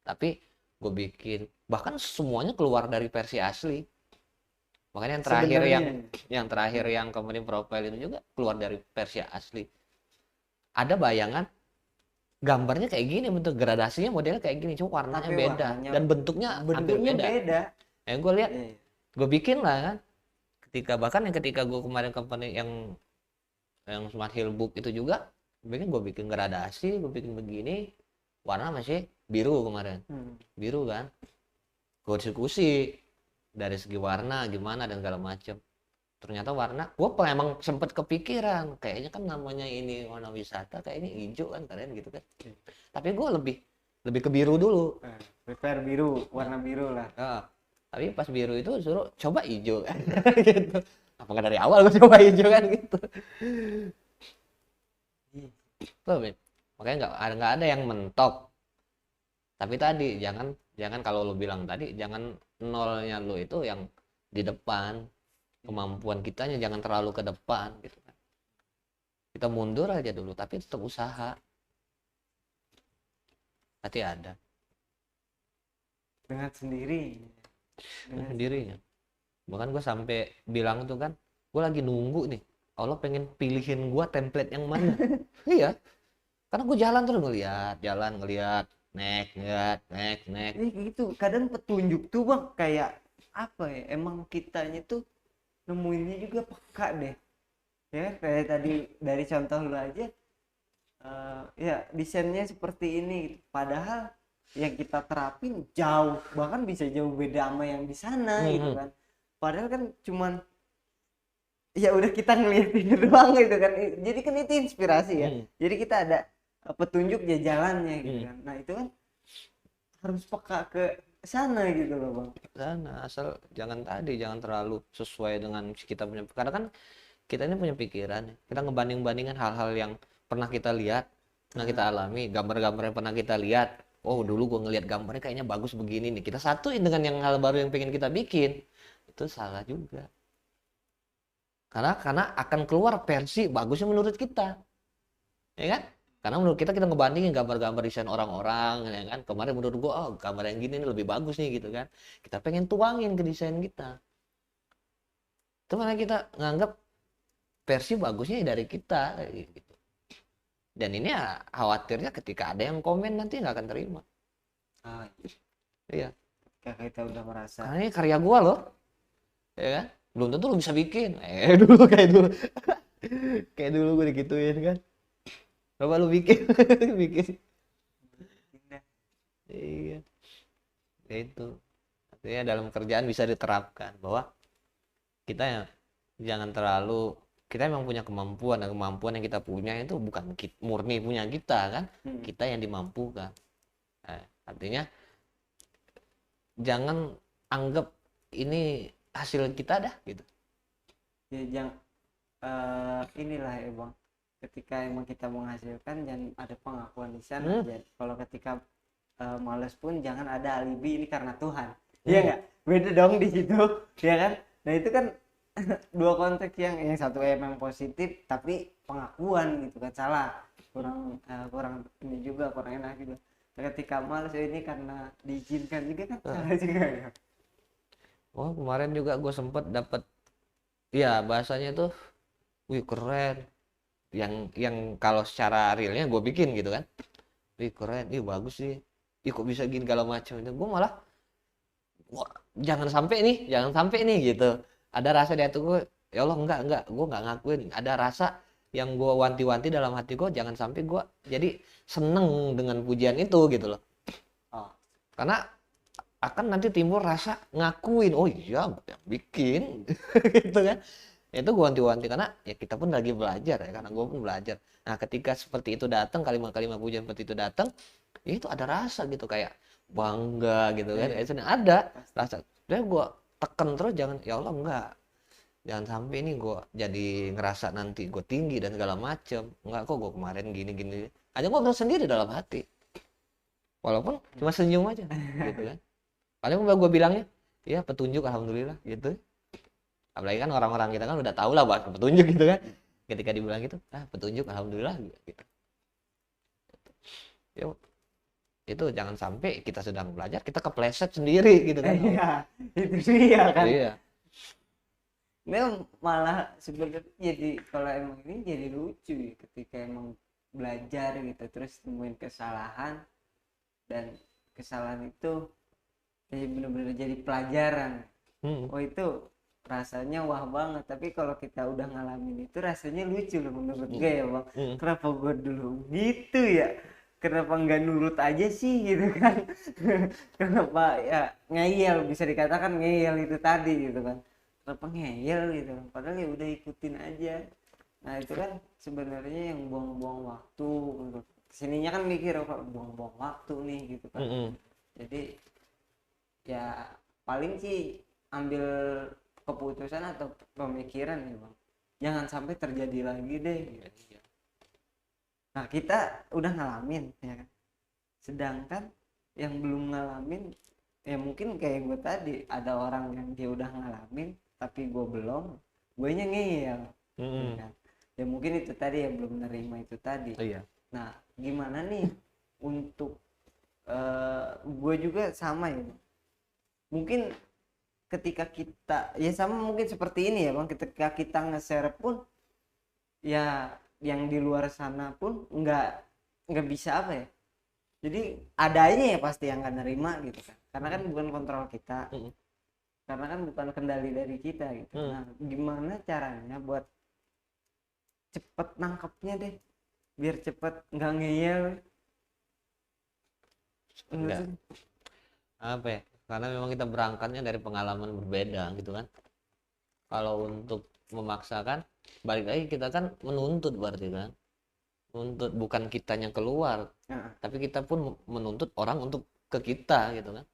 Tapi gue bikin, bahkan semuanya keluar dari versi asli. Makanya yang terakhir yang company profile itu juga keluar dari versi asli. Ada bayangan gambarnya kayak gini, bentuk gradasinya modelnya kayak gini, cuma warnanya Tapi beda dan bentuknya hampir beda. Gue lihat, gue bikin lah kan. Ketika gue kemarin company yang Smart Hill Book itu juga, gue bikin gradasi, gue bikin begini, warna masih biru kemarin, biru kan. Gue diskusi dari segi warna gimana dan segala macem. Ternyata warna, gue emang sempet kepikiran, kayaknya kan namanya ini warna wisata, kayaknya hijau kan keren gitu kan. Tapi gue lebih ke biru dulu. Prepare biru, warna biru lah. Tapi pas biru itu suruh coba hijau kan, gitu. Apakah dari awal gue coba hijau kan gitu. Tuh, makanya nggak ada yang mentok. Tapi tadi jangan kalau lo bilang tadi, jangan nolnya lo itu yang di depan. Kemampuan kitanya jangan terlalu ke depan gitu kan. Kita mundur aja dulu, tapi tetap usaha. Pasti ada. Dengan sendirinya. Bahkan gue sampai bilang tuh kan, gue lagi nunggu nih, Allah pengen pilihin gue template yang mana. Iya, karena gue jalan terus ngeliat, nek. Ini gitu, kadang petunjuk tuh bang kayak apa ya? Emang kitanya tuh nemuinnya juga peka deh. Ya kayak tadi dari contoh lu aja, ya desainnya seperti ini. Padahal yang kita terapin jauh, bahkan bisa jauh beda sama yang di sana gitu kan. Padahal kan cuman ya udah kita ngeliatin doang gitu kan. Jadi kan itu inspirasi ya. Jadi kita ada petunjuk jalannya gitu kan. Nah itu kan harus peka ke sana gitu loh bang. Sana asal jangan terlalu sesuai dengan kita punya. Karena kan kita ini punya pikiran, kita ngebanding-bandingkan hal-hal yang pernah kita lihat, pernah kita alami, gambar-gambar yang pernah kita lihat. Oh dulu gue ngelihat gambarnya kayaknya bagus begini nih, kita satuin dengan yang hal baru yang pengen kita bikin. Itu salah juga. Karena akan keluar versi bagusnya menurut kita, ya kan? Karena menurut kita ngebandingin gambar-gambar desain orang-orang, ya kan? Kemarin menurut gua, oh gambar yang gini nih lebih bagus nih gitu kan. Kita pengen tuangin ke desain kita. Itu karena kita nganggap versi bagusnya dari kita gitu. Dan ini ya khawatirnya ketika ada yang komen nanti nggak akan terima. Iya. Kayak kita udah merasa. Karena ini karya gua loh, ya kan? Belum tentu lo bisa bikin. Dulu kayak dulu gue digituin kan. Coba lu bikin. Iya. Itu. Artinya dalam kerjaan bisa diterapkan bahwa kita ya jangan terlalu, kita memang punya kemampuan, dan kemampuan yang kita punya itu bukan murni punya kita kan. Kita yang dimampukan. Nah, artinya jangan anggap ini hasil kita dah gitu. Ya jangan inilah ya bang. Ketika emang kita menghasilkan jangan ada pengakuan di sana. Kalau ketika males pun jangan ada alibi ini karena Tuhan. Iya nggak? Beda dong di situ, ya kan? Nah itu kan dua konteks yang satu emang positif tapi pengakuan gitu kan salah, kurang ini juga, kurang enak juga. Ketika males ini karena diizinkan juga kan salah juga ya. Oh kemarin juga gue sempet dapet, ya bahasanya tuh, wih keren. Yang kalau secara realnya gue bikin gitu kan, ih keren, ih bagus sih, ih kok bisa gini kalau macam itu. Gue malah, wah, jangan sampai nih gitu. Ada rasa di hati gue, ya Allah enggak, gue nggak ngakuin. Ada rasa yang gue wanti-wanti dalam hati gue, jangan sampai gue jadi seneng dengan pujian itu gitu loh. Karena akan nanti timbul rasa ngakuin, oh iya yang bikin gitu kan. Ya itu gue wanti-wanti karena ya kita pun lagi belajar ya, karena gue pun belajar. Nah ketika seperti itu datang, kalimat-kalimat pujian seperti itu datang, ya itu ada rasa gitu kayak bangga gitu kan. Itu ada rasa. Dan gue tekan terus, jangan ya Allah enggak, jangan sampai ini gue jadi ngerasa nanti gue tinggi dan segala macem. Enggak kok, gue kemarin gini aja gue sendiri dalam hati, walaupun cuma senyum aja gitu kan. Paling gue bilangnya ya petunjuk alhamdulillah gitu. Apalagi kan orang-orang kita kan udah tahu lah bahas petunjuk gitu kan, ketika dibilang gitu petunjuk alhamdulillah gitu. Yuk, itu jangan sampai kita sedang belajar kita kepleset sendiri gitu kan. Iya, itu dia kan. Iya. Nah, malah sebenarnya jadi kalau emang ini jadi lucu ya, ketika emang belajar gitu terus nemuin kesalahan, dan kesalahan itu jadi benar-benar jadi pelajaran. Oh itu rasanya wah banget. Tapi kalau kita udah ngalamin itu rasanya lucu loh menurut gue ya bang. Kenapa gue dulu gitu ya, kenapa nggak nurut aja sih gitu kan. Kenapa ya ngeyel, bisa dikatakan ngeyel itu tadi gitu kan. Kenapa ngeyel gitu kan, padahal ya udah ikutin aja. Nah itu kan sebenarnya yang buang-buang waktu. Kesininya kan mikir kok buang-buang waktu nih gitu kan. Jadi ya paling sih ambil keputusan atau pemikiran ya bang, jangan sampai terjadi lagi deh gitu. Nah kita udah ngalamin ya kan, sedangkan yang belum ngalamin ya mungkin kayak gue tadi, ada orang yang dia udah ngalamin tapi gue belum, gue nya ngeyel ya kan? Ya mungkin itu tadi yang belum nerima itu tadi. Nah gimana nih untuk gue juga sama ya bang. Mungkin ketika kita ya sama mungkin seperti ini ya bang, ketika kita nge-share pun ya yang di luar sana pun nggak bisa apa ya, jadi adanya ya pasti yang nggak nerima gitu kan, karena kan bukan kontrol kita, karena kan bukan kendali dari kita gitu. Nah gimana caranya buat cepet nangkepnya deh biar cepet nggak ngeyel. Apa ya, karena memang kita berangkatnya dari pengalaman berbeda gitu kan. Kalau untuk memaksakan, balik lagi kita kan menuntut, berarti kan menuntut bukan kitanya keluar, tapi kita pun menuntut orang untuk ke kita gitu kan.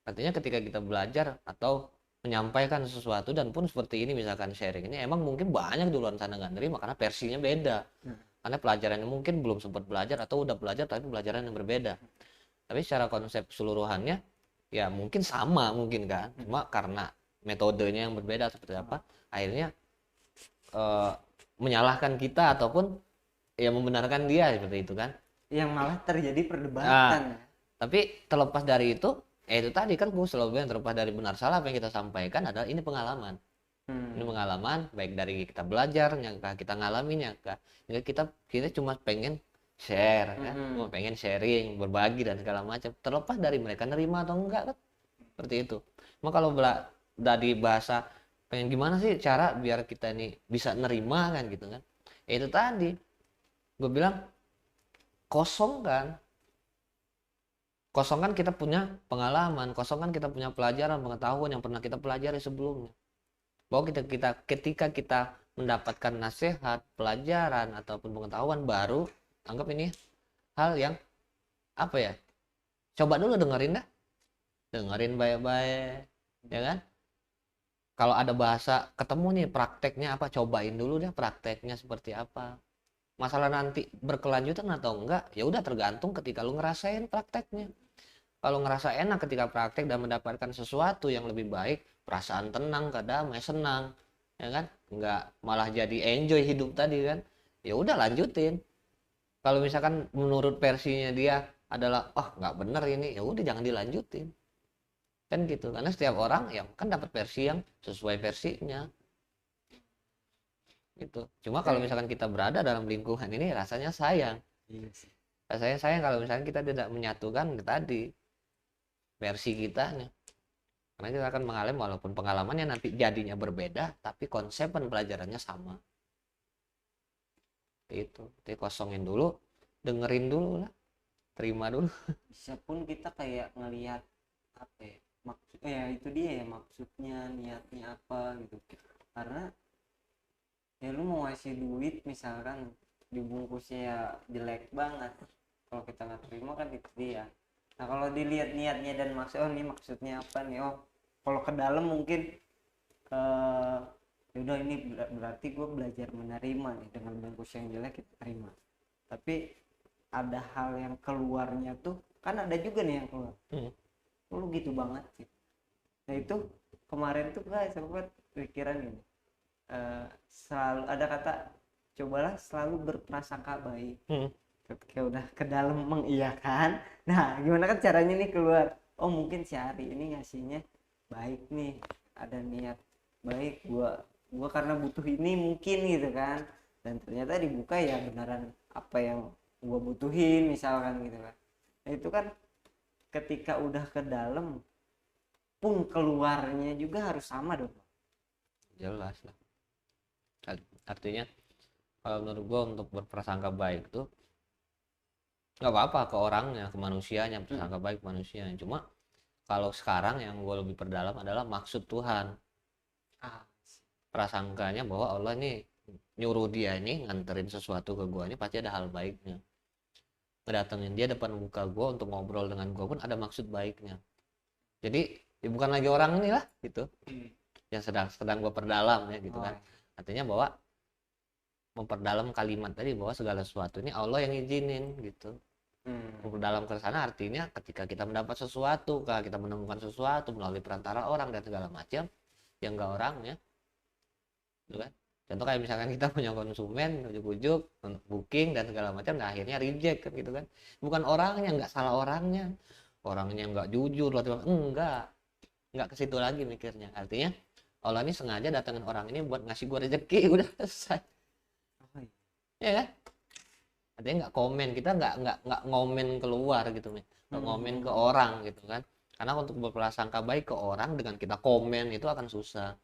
Artinya ketika kita belajar atau menyampaikan sesuatu, dan pun seperti ini misalkan sharing ini, emang mungkin banyak di luar sana nggak nerima karena versinya beda, karena pelajarannya mungkin belum sempat belajar atau udah belajar tapi pelajaran yang berbeda. Tapi secara konsep keseluruhannya ya mungkin sama mungkin kan, cuma karena metodenya yang berbeda seperti apa, akhirnya menyalahkan kita ataupun ya membenarkan dia seperti itu kan, yang malah terjadi perdebatan. Tapi terlepas dari itu itu tadi kan gue selalu bilang, terlepas dari benar salah apa yang kita sampaikan adalah ini pengalaman. Ini pengalaman baik dari kita belajar yang kita ngalamin, yang kita cuma pengen share kan, cuma pengen sharing, berbagi dan segala macam, terlepas dari mereka nerima atau enggak kan, seperti itu. Cuma kalau dari bahasa pengen gimana sih cara biar kita ini bisa nerima kan gitu kan, itu tadi gue bilang kosongkan kita punya pengalaman, kosongkan kita punya pelajaran, pengetahuan yang pernah kita pelajari sebelumnya, bahwa ketika kita mendapatkan nasihat, pelajaran ataupun pengetahuan baru, anggap ini hal yang apa ya, coba dulu dengerin baik-baik ya kan. Kalau ada bahasa ketemu nih prakteknya apa, cobain dulu deh prakteknya seperti apa. Masalah nanti berkelanjutan atau enggak ya udah tergantung ketika lu ngerasain prakteknya. Kalau ngerasa enak ketika praktek dan mendapatkan sesuatu yang lebih baik, perasaan tenang, damai, senang ya kan, enggak malah jadi enjoy hidup tadi kan, ya udah lanjutin. Kalau misalkan menurut versinya dia adalah nggak bener ini, ya udah jangan dilanjutin kan gitu, karena setiap orang yang kan dapat versi yang sesuai versinya gitu. Cuma kalau misalkan kita berada dalam lingkungan ini rasanya sayang, kalau misalkan kita tidak menyatukan tadi versi kita nih, karena kita akan mengalami walaupun pengalamannya nanti jadinya berbeda tapi konsep pembelajarannya sama. Itu kosongin dulu, dengerin dulu lah, terima dulu. Bisa pun kita kayak ngelihat apa ya, maksud ya itu dia ya, maksudnya niatnya apa gitu, karena ya lu mau ngasih duit misalkan dibungkusnya ya jelek banget, kalau kita nggak terima kan itu dia. Nah kalau dilihat niatnya dan maksud, oh ini maksudnya apa nih, oh kalau ke dalam mungkin ya udah ini berarti gue belajar menerima nih, dengan bungkus yang jelek kita terima. Tapi ada hal yang keluarnya tuh kan ada juga nih yang keluar, lu gitu banget sih. Nah itu kemarin tuh guys sempat pikiran gini, selalu ada kata cobalah selalu berprasangka baik. Ketika udah ke dalam mengiyakan, nah gimana kan caranya nih keluar, oh mungkin si Ari ini ngasihnya baik nih, ada niat baik, gua karena butuh ini mungkin gitu kan, dan ternyata dibuka ya beneran apa yang gua butuhin misalkan gitu kan. Nah itu kan ketika udah ke dalam pun keluarnya juga harus sama dong. Jelas lah. Artinya kalau menurut gue untuk berprasangka baik tuh nggak apa-apa ke orangnya, ke manusianya, prasangka baik manusianya. Cuma kalau sekarang yang gue lebih perdalam adalah maksud Tuhan. Prasangkanya bahwa Allah ini nyuruh dia ini nganterin sesuatu ke gue ini pasti ada hal baiknya. Ngedatengin dia depan muka gue untuk ngobrol dengan gue pun ada maksud baiknya. Jadi ya bukan lagi orang inilah gitu yang sedang gue perdalam ya gitu kan. Artinya bahwa memperdalam kalimat tadi bahwa segala sesuatu ini Allah yang izinin gitu. Memperdalam ke sana artinya ketika kita mendapat sesuatu, kalau kita menemukan sesuatu melalui perantara orang dan segala macam yang enggak orangnya gitu kan. Contoh kayak misalkan kita punya konsumen ujuk-ujuk booking dan segala macam, nah akhirnya reject kan gitu kan. Bukan orangnya, enggak salah orangnya enggak jujur loh, enggak ke situ lagi mikirnya. Artinya Allah ini sengaja datangin orang ini buat ngasih gue rezeki, udah selesai. Ya kan? Artinya nggak komen, kita nggak ngomen keluar gitu, nggak ngomen ke orang gitu kan. Karena untuk berprasangka baik ke orang dengan kita komen itu akan susah.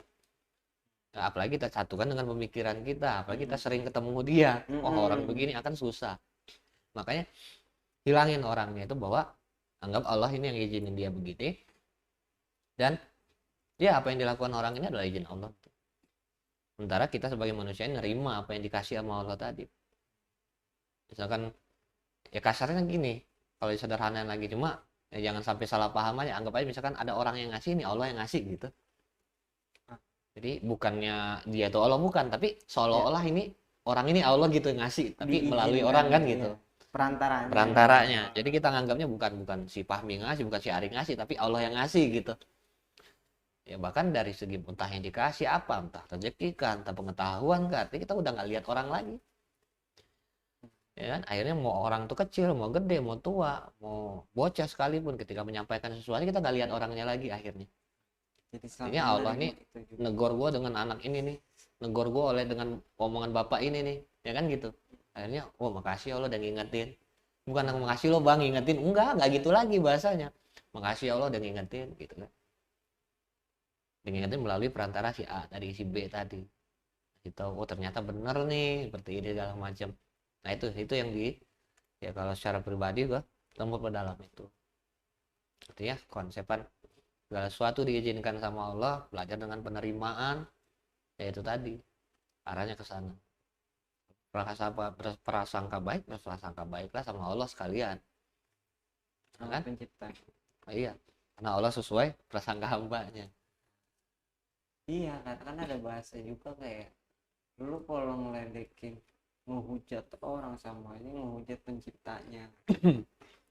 Nah, apalagi kita satukan dengan pemikiran kita, apalagi kita sering ketemu dia, orang begini akan susah. Makanya hilangin orangnya itu, bahwa anggap Allah ini yang izinin dia begini, dan ya apa yang dilakukan orang ini adalah izin Allah. Sementara kita sebagai manusia nerima apa yang dikasih sama Allah tadi. Misalkan ya kasarnya gini, kalau disederhanain lagi, cuma ya jangan sampai salah paham aja. Anggap aja misalkan ada orang yang ngasih, ini Allah yang ngasih gitu. Jadi bukannya dia tuh Allah, bukan, tapi seolah-olah ini orang ini Allah gitu yang ngasih, tapi melalui orang kan gitu. Perantaranya. Jadi kita nganggapnya bukan si Fahmi ngasih, bukan si Ari ngasih, tapi Allah yang ngasih gitu. Ya bahkan dari segi entah yang dikasih apa, entah rezeki kan, entah pengetahuan kan, kita udah nggak lihat orang lagi. Ya kan, akhirnya mau orang tuh kecil, mau gede, mau tua, mau bocah sekalipun, ketika menyampaikan sesuatu kita nggak lihat orangnya lagi akhirnya. Jadi Allah nih negor gue dengan anak ini nih, negor gue oleh dengan omongan bapak ini nih, ya kan gitu. Akhirnya, oh makasih Allah udah ngingetin. Bukan aku makasih lo bang ngingetin, enggak gitu lagi bahasanya. Makasih Allah udah ngingetin gitu kan. Ngingetin melalui perantara si A tadi, si B tadi. Gitu, oh ternyata bener nih, seperti ini segala macam. Nah itu yang ya kalau secara pribadi gue lembut dalam itu. Artinya konsepan segala sesuatu diizinkan sama Allah, belajar dengan penerimaan, yaitu tadi arahnya ke sana. Prasangka baiklah sama Allah sekalian, kan? Pencipta. Iya, karena Allah sesuai prasangka hambanya. Iya, kan ada bahasa juga kayak lu kalau ngeledekin, menghujat orang sama ini menghujat penciptanya.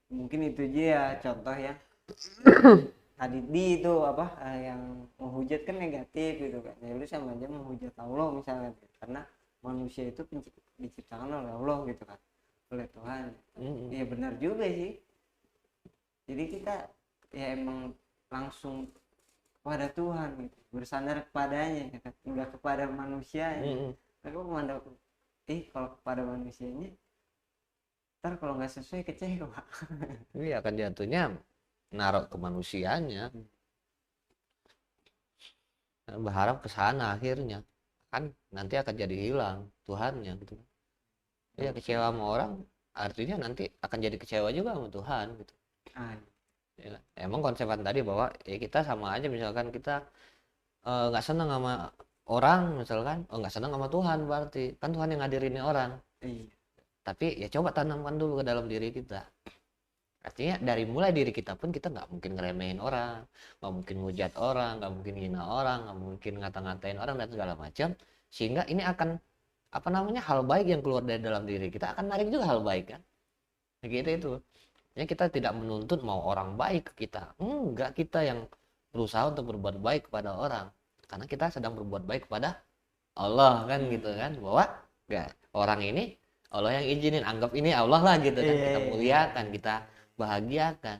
Mungkin itu aja ya contoh ya. Tadi di itu apa yang menghujat kan negatif gitu kan, ya lu sama aja menghujat Allah misalnya, karena manusia itu diciptakan oleh Allah gitu kan, oleh Tuhan. Iya benar juga sih. Jadi kita ya emang langsung kepada Tuhan gitu, bersandar kepadanya gitu, enggak kepada manusia. Aku memandang kalau kepada manusianya ntar kalau nggak sesuai kecewa. Iya akan jatuhnya naruh ke manusianya, berharap ke sana, akhirnya kan nanti akan jadi hilang Tuhannya gitu. Ya kecewa sama orang artinya nanti akan jadi kecewa juga sama Tuhan gitu. Ya, emang konsepan tadi bahwa ya kita sama aja, misalkan kita nggak senang sama orang misalkan nggak senang sama Tuhan, berarti kan Tuhan yang ngadirin orang. Iya. Tapi ya coba tanamkan dulu ke dalam diri kita. Artinya dari mulai diri kita pun kita nggak mungkin ngeremehin orang, nggak mungkin ngujat orang, nggak mungkin hina orang, nggak mungkin ngata-ngatain orang dan segala macam. Sehingga ini akan apa namanya hal baik yang keluar dari dalam diri kita akan narik juga hal baik kan. Gitu itu. Ya kita tidak menuntut mau orang baik ke kita. Enggak, kita yang berusaha untuk berbuat baik kepada orang. Karena kita sedang berbuat baik kepada Allah kan gitu kan. Bahwa enggak, orang ini Allah yang izinin, anggap ini Allah lah gitu kan. Kita muliakan, kita bahagiakan.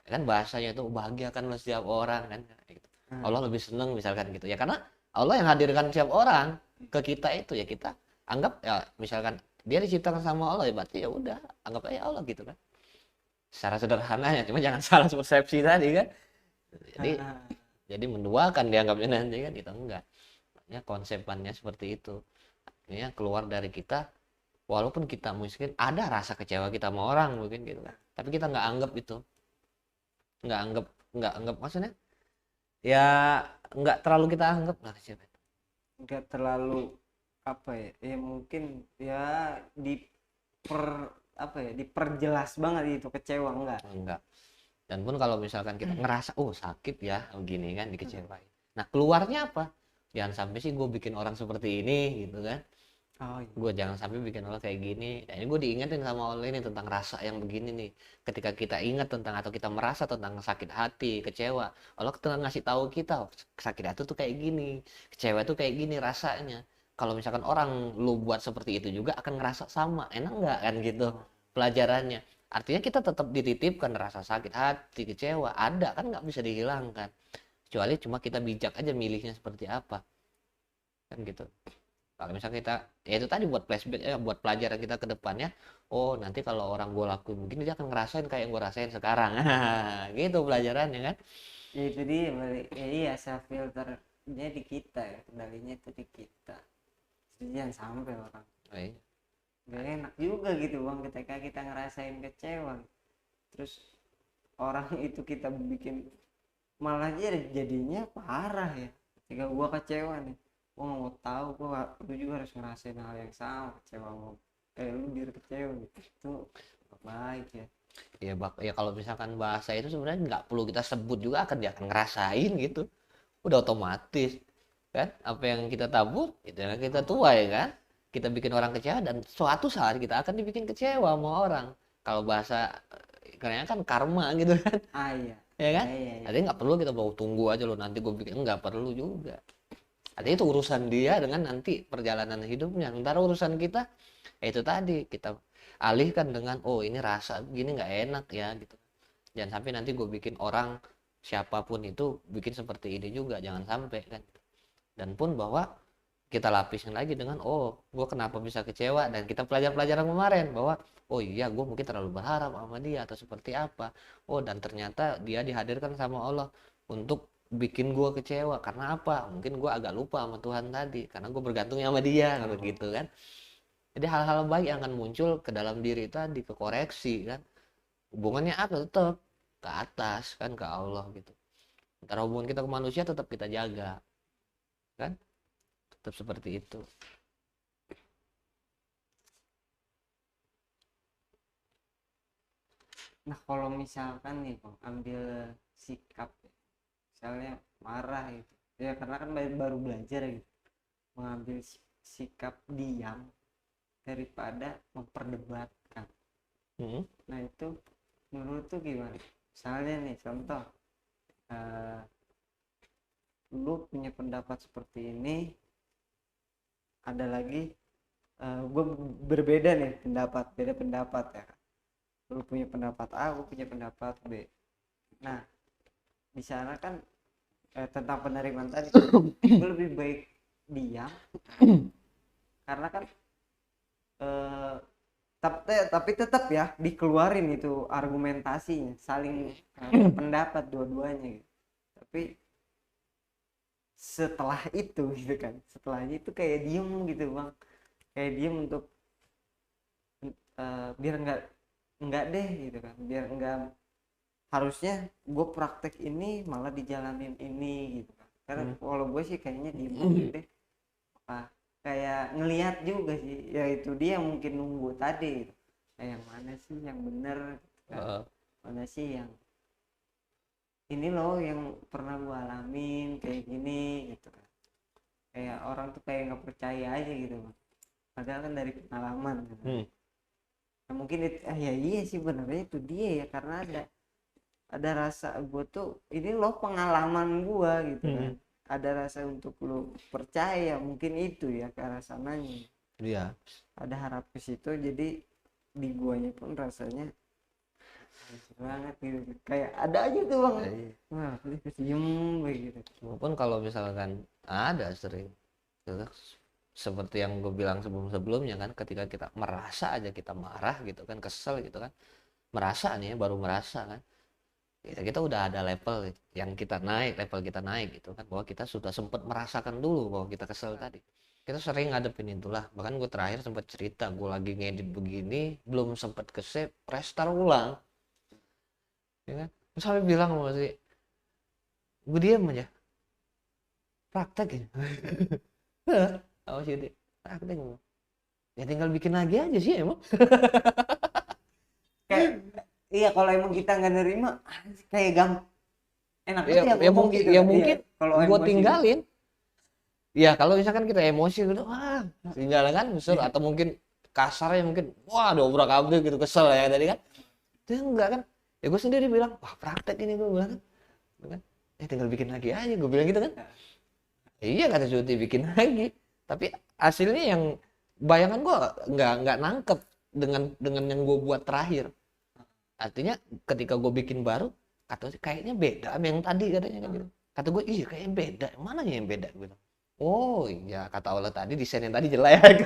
Kan bahasanya itu bahagiakanlah setiap orang kan gitu. Allah lebih seneng misalkan gitu. Ya karena Allah yang hadirkan setiap orang ke kita itu, ya kita anggap ya misalkan dia diciptakan sama Allah, ya berarti ya udah anggap aja Allah gitu kan. Secara sederhananya, cuma jangan salah persepsi tadi kan. Jadi menduakan dianggapnya nanti kan, itu enggak. Makanya konsepannya seperti itu. Artinya keluar dari kita, walaupun kita mungkin ada rasa kecewa kita sama orang mungkin gitu kan, tapi kita nggak anggap itu, nggak anggap maksudnya ya nggak terlalu kita anggap lah siapa itu. Nggak terlalu apa ya, ya mungkin ya diperjelas banget itu kecewa, enggak. Dan pun kalau misalkan kita ngerasa sakit ya begini kan, dikecewain, nah keluarnya apa, jangan sampai sih gue bikin orang seperti ini gitu kan. Iya. Gue jangan sampai bikin Allah kayak gini. Nah, ini gue diingetin sama Allah ini tentang rasa yang begini nih. Ketika kita ingat tentang atau kita merasa tentang sakit hati, kecewa, Allah tengah ngasih tahu kita sakit hati tuh kayak gini, kecewa tuh kayak gini rasanya. Kalau misalkan orang lu buat seperti itu juga akan ngerasa sama, enak nggak kan gitu pelajarannya. Artinya kita tetap dititipkan rasa sakit hati, kecewa, ada kan, nggak bisa dihilangkan. Kecuali cuma kita bijak aja milihnya seperti apa, kan gitu. Kalau misalnya kita, ya itu tadi buat flashback ya, buat pelajaran kita ke depannya. Oh nanti kalau orang gue lakuin begini, dia akan ngerasain kayak yang gue rasain sekarang. Gitu pelajarannya kan. Ya, itu dia balik. Ya, iya, self filternya di kita ya, kendalinya itu di kita. Jadi jangan sampai orang. Oh, iya. Gak enak juga gitu bang, ketika kita ngerasain kecewa, terus orang itu kita bikin malah jadinya parah ya. Ketika gua kecewa nih, gua nggak mau tahu, gua juga harus ngerasain hal yang sama, kecewa mau lu biar kecewa gitu, itu gak baik ya. Ya kalau misalkan bahasa itu sebenarnya nggak perlu kita sebut juga akan dia akan ngerasain gitu. Udah otomatis kan, apa yang kita tabur itu yang kita tuai kan. Kita bikin orang kecewa dan suatu saat kita akan dibikin kecewa sama orang. Kalau bahasa kerennya kan karma gitu kan. Iya. Ya kan? Iya. Artinya nggak perlu kita bawa tunggu aja lo nanti gue bikin, nggak perlu juga. Artinya itu urusan dia dengan nanti perjalanan hidupnya. Sementara urusan kita itu tadi kita alihkan dengan ini rasa gini nggak enak ya gitu. Jangan sampai nanti gue bikin orang siapapun itu bikin seperti ini juga, jangan sampai kan. Dan pun bahwa kita lapisin lagi dengan gue kenapa bisa kecewa, dan kita pelajaran kemarin bahwa iya gue mungkin terlalu berharap sama dia atau seperti apa, dan ternyata dia dihadirkan sama Allah untuk bikin gue kecewa karena apa, mungkin gue agak lupa sama Tuhan tadi karena gue bergantungnya sama dia gitu kan. Jadi hal-hal baik yang akan muncul ke dalam diri tadi, ke koreksi kan, hubungannya apa tetap ke atas kan, ke Allah gitu. Antara hubungan kita ke manusia tetap kita jaga kan, tetap seperti itu. Nah kalau misalkan nih bang, ambil sikap misalnya marah gitu ya, karena kan baru belajar gitu, mengambil sikap diam daripada memperdebatkan. Nah itu menurut tuh gimana? Misalnya nih contoh, lu punya pendapat seperti ini, ada lagi gue berbeda nih beda pendapat ya. Lu punya pendapat A, gue punya pendapat B. Nah di sana kan tentang penerimaan tadi gue lebih baik diam karena kan tapi tetap ya dikeluarin itu argumentasinya, saling pendapat dua-duanya gitu. Tapi setelah itu gitu kan, setelahnya itu kayak diem gitu bang, kayak diem untuk biar enggak deh gitu kan, biar enggak, harusnya gue praktek ini malah dijalanin ini gitu kan, Karena kalau gue sih kayaknya diem aja deh. Kayak ngelihat juga sih, ya itu dia mungkin nunggu tadi gitu. Kayak yang mana sih yang bener gitu kan. Mana sih yang ini loh yang pernah gue alamin kayak gini gitu kan. Kayak orang tuh kayak nggak percaya aja gitu Bang. Padahal kan dari pengalaman gitu. Nah, mungkin itu, ya iya sih benernya itu dia ya, karena ada rasa gue tuh ini loh pengalaman gue gitu kan. Ada rasa untuk lo percaya, mungkin itu ya ke arah sananya. Iya. Ada harap ke situ, jadi di guanya pun rasanya banget gitu. Kayak ada aja tuh Bang. Wah, diem begitu. Walaupun kalau misalkan ada sering gitu, seperti yang gue bilang sebelumnya kan, ketika kita merasa aja kita marah gitu kan, kesel gitu kan, merasa nih ya, baru merasa kan, ya kita udah ada level yang level kita naik gitu kan, bahwa kita sudah sempat merasakan dulu bahwa kita kesel tadi. Kita sering ngadepin itulah. Bahkan gue terakhir sempat cerita, gue lagi ngedit begini belum sempat ke save, restart ulang ya kan. Terus sampai bilang sama si, gue diam aja, praktek ya. Apa sih dia praktek, ya tinggal bikin lagi aja sih emang. Kayak iya, kalau emang kita nggak nerima kayak enak Ya, aja ya ngomong mungkin, gitu ya kan. mungkin Iya, kalau gue emosi tinggalin. Ya kalau misalkan kita emosi gitu, wah tinggal kan, misal atau mungkin kasarnya mungkin, wah dobrak abrik gitu, kesel ya tadi kan. Itu enggak kan, ya gue sendiri bilang, wah praktek ini, gue bilang kan, ya tinggal bikin lagi aja, gue bilang gitu kan. Iya kata Cuti, bikin lagi. Tapi hasilnya yang bayangan gue nggak nangkep dengan yang gue buat terakhir. Artinya ketika gue bikin baru, kata kayaknya beda sama yang tadi katanya kan gitu. Kata gue, iya kayaknya beda. Mana yang beda gitu. Oh iya, kata Allah tadi desain yang tadi jelek.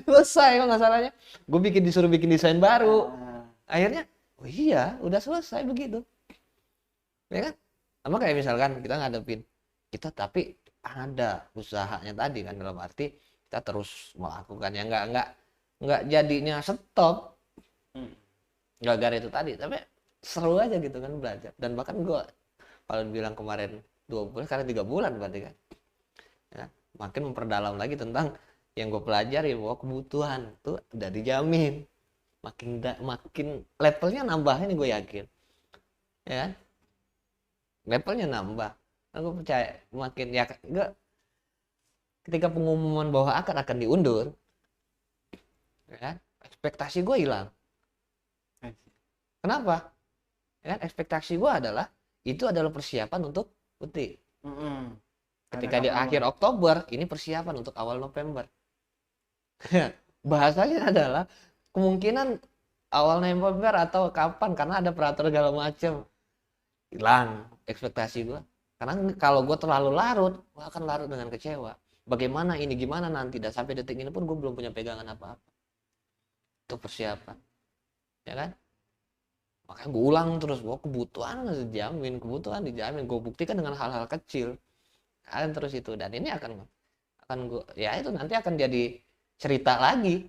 Selesai kok masalahnya. Gue disuruh bikin desain baru. Akhirnya, oh iya, udah selesai begitu. Ya kan? Sama kayak misalkan kita ngadepin, kita tapi ada usahanya tadi kan, dalam arti kita terus melakukan yang nggak jadinya stop. Gara-gara itu tadi, tapi seru aja gitu kan belajar. Dan bahkan gue kalau bilang kemarin 2 bulan, karena 3 bulan berarti kan ya, makin memperdalam lagi tentang yang gue pelajari, bahwa kebutuhan tuh udah dijamin, makin levelnya nambah ini, gue yakin ya kan, levelnya nambah. Aku percaya makin ya enggak, ketika pengumuman bahwa akan diundur ya kan, ekspektasi gue hilang. Kenapa? Ya kan, ekspektasi gue adalah itu adalah persiapan untuk UTI. Ketika di akhir Oktober, ini persiapan untuk awal November. Bahasanya adalah kemungkinan awal November atau kapan, karena ada peraturan segala macam. Hilang ekspektasi gue. Karena kalau gue terlalu larut, gue akan larut dengan kecewa. Bagaimana ini, gimana nanti, dan sampai detik ini pun gue belum punya pegangan apa-apa. Itu persiapan. Ya kan? Makanya gue ulang terus, bahwa kebutuhan dijamin, gue buktikan dengan hal-hal kecil. Kalian terus itu, dan ini akan gue, ya itu nanti akan jadi cerita lagi,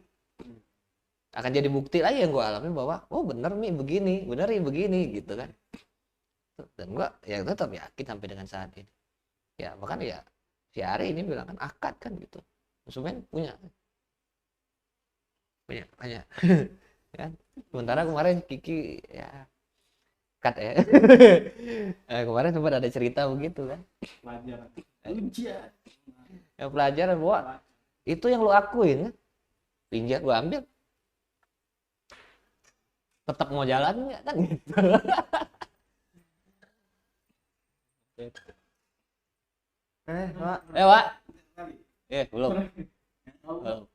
akan jadi bukti lagi yang gue alami bahwa oh bener nih begini, bener nih begini gitu kan. Dan gue ya tetap yakin sampai dengan saat ini. Ya bahkan ya si Ari ini bilang kan akad kan gitu, konsumen punya kan. Sementara kemarin Kiki ya cut ya. Kemarin sempat ada cerita begitu kan. Pelajaran. Ya pelajaran bahwa itu yang lu akuin kan. Pinjam gua ambil. Tetap mau jalan enggak kan gitu. Pak. Pak. Belum.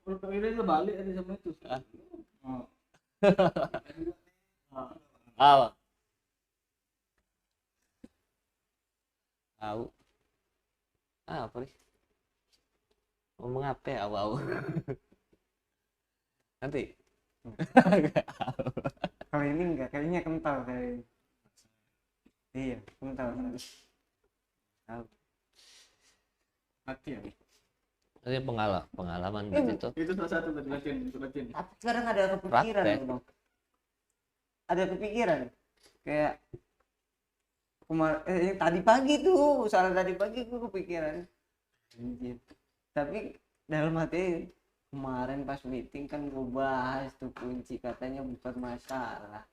Untuk ini lo balik tadi sama itu. Apa? Tahu. Apa nih? Ngomong apa ya awal? Nanti. Kalau ini enggak, kayaknya kental kayak. Iya, kental. Tahu. Mati ya. Ini pengalaman gitu. Itu salah satu latihan. Tapi sekarang ada kepikiran Praktek. Bang. Ada kepikiran kayak yang tadi pagi tuh, soal tadi pagi gue kepikiran. Anjir. Tapi dalam hati kemarin pas meeting kan gue bahas tuh kunci, katanya bukan masalah.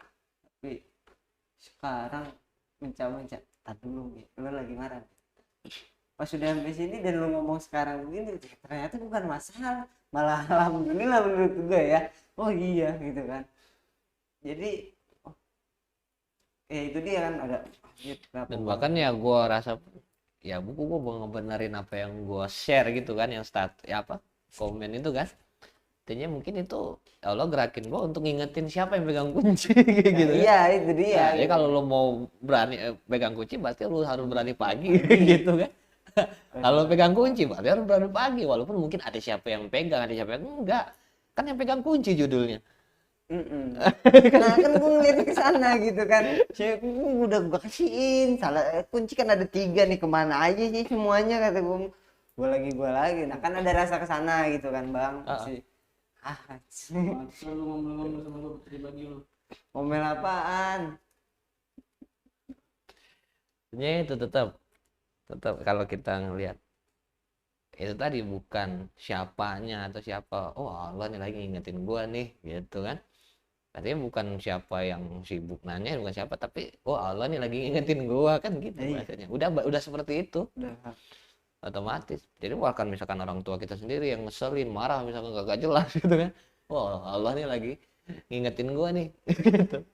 Tapi sekarang mencak-mencak, tak dulu nih, lu lagi marah. Pas sudah sampai sini dan lu ngomong sekarang begini, ternyata bukan masalah, malah alhamdulillah menurut gue ya. Oh iya gitu kan. Jadi ya itu dia kan ada Dan bahkan ya gue rasa ya buku gue mau ngebenerin apa yang gue share gitu kan, yang ya apa komen itu kan, artinya mungkin itu Allah gerakin gue untuk ngingetin siapa yang pegang kunci kayak gitu kan. iya itu dia. Nah, jadi kalau lo mau berani pegang kunci berarti lo harus berani pagi gitu kan. Kalau pegang kunci berarti harus berani pagi, walaupun mungkin ada siapa yang pegang, ada siapa yang enggak, kan yang pegang kunci judulnya. Nah kan gue ngeliat ke sana gitu kan, saya udah gue kasihin, salah kunci kan ada 3 nih, kemana aja sih semuanya, kata gue lagi. Nah kan ada rasa ke sana gitu kan bang. Masih Masa lu ngomong-ngomong sama gue berbagi lu. ngomel apaan? Sebenarnya itu tetap kalau kita ngelihat itu tadi bukan siapanya atau siapa, oh Allah nih lagi ngingetin gua nih gitu kan. Artinya bukan siapa yang sibuk nanya, bukan siapa, tapi oh Allah nih lagi ngingetin gua kan gitu bahasanya. Udah seperti itu. Udah. Otomatis. Jadi bahkan misalkan orang tua kita sendiri yang ngeselin, marah misalkan gak jelas gitu kan. Oh Allah nih lagi ngingetin gua nih gitu.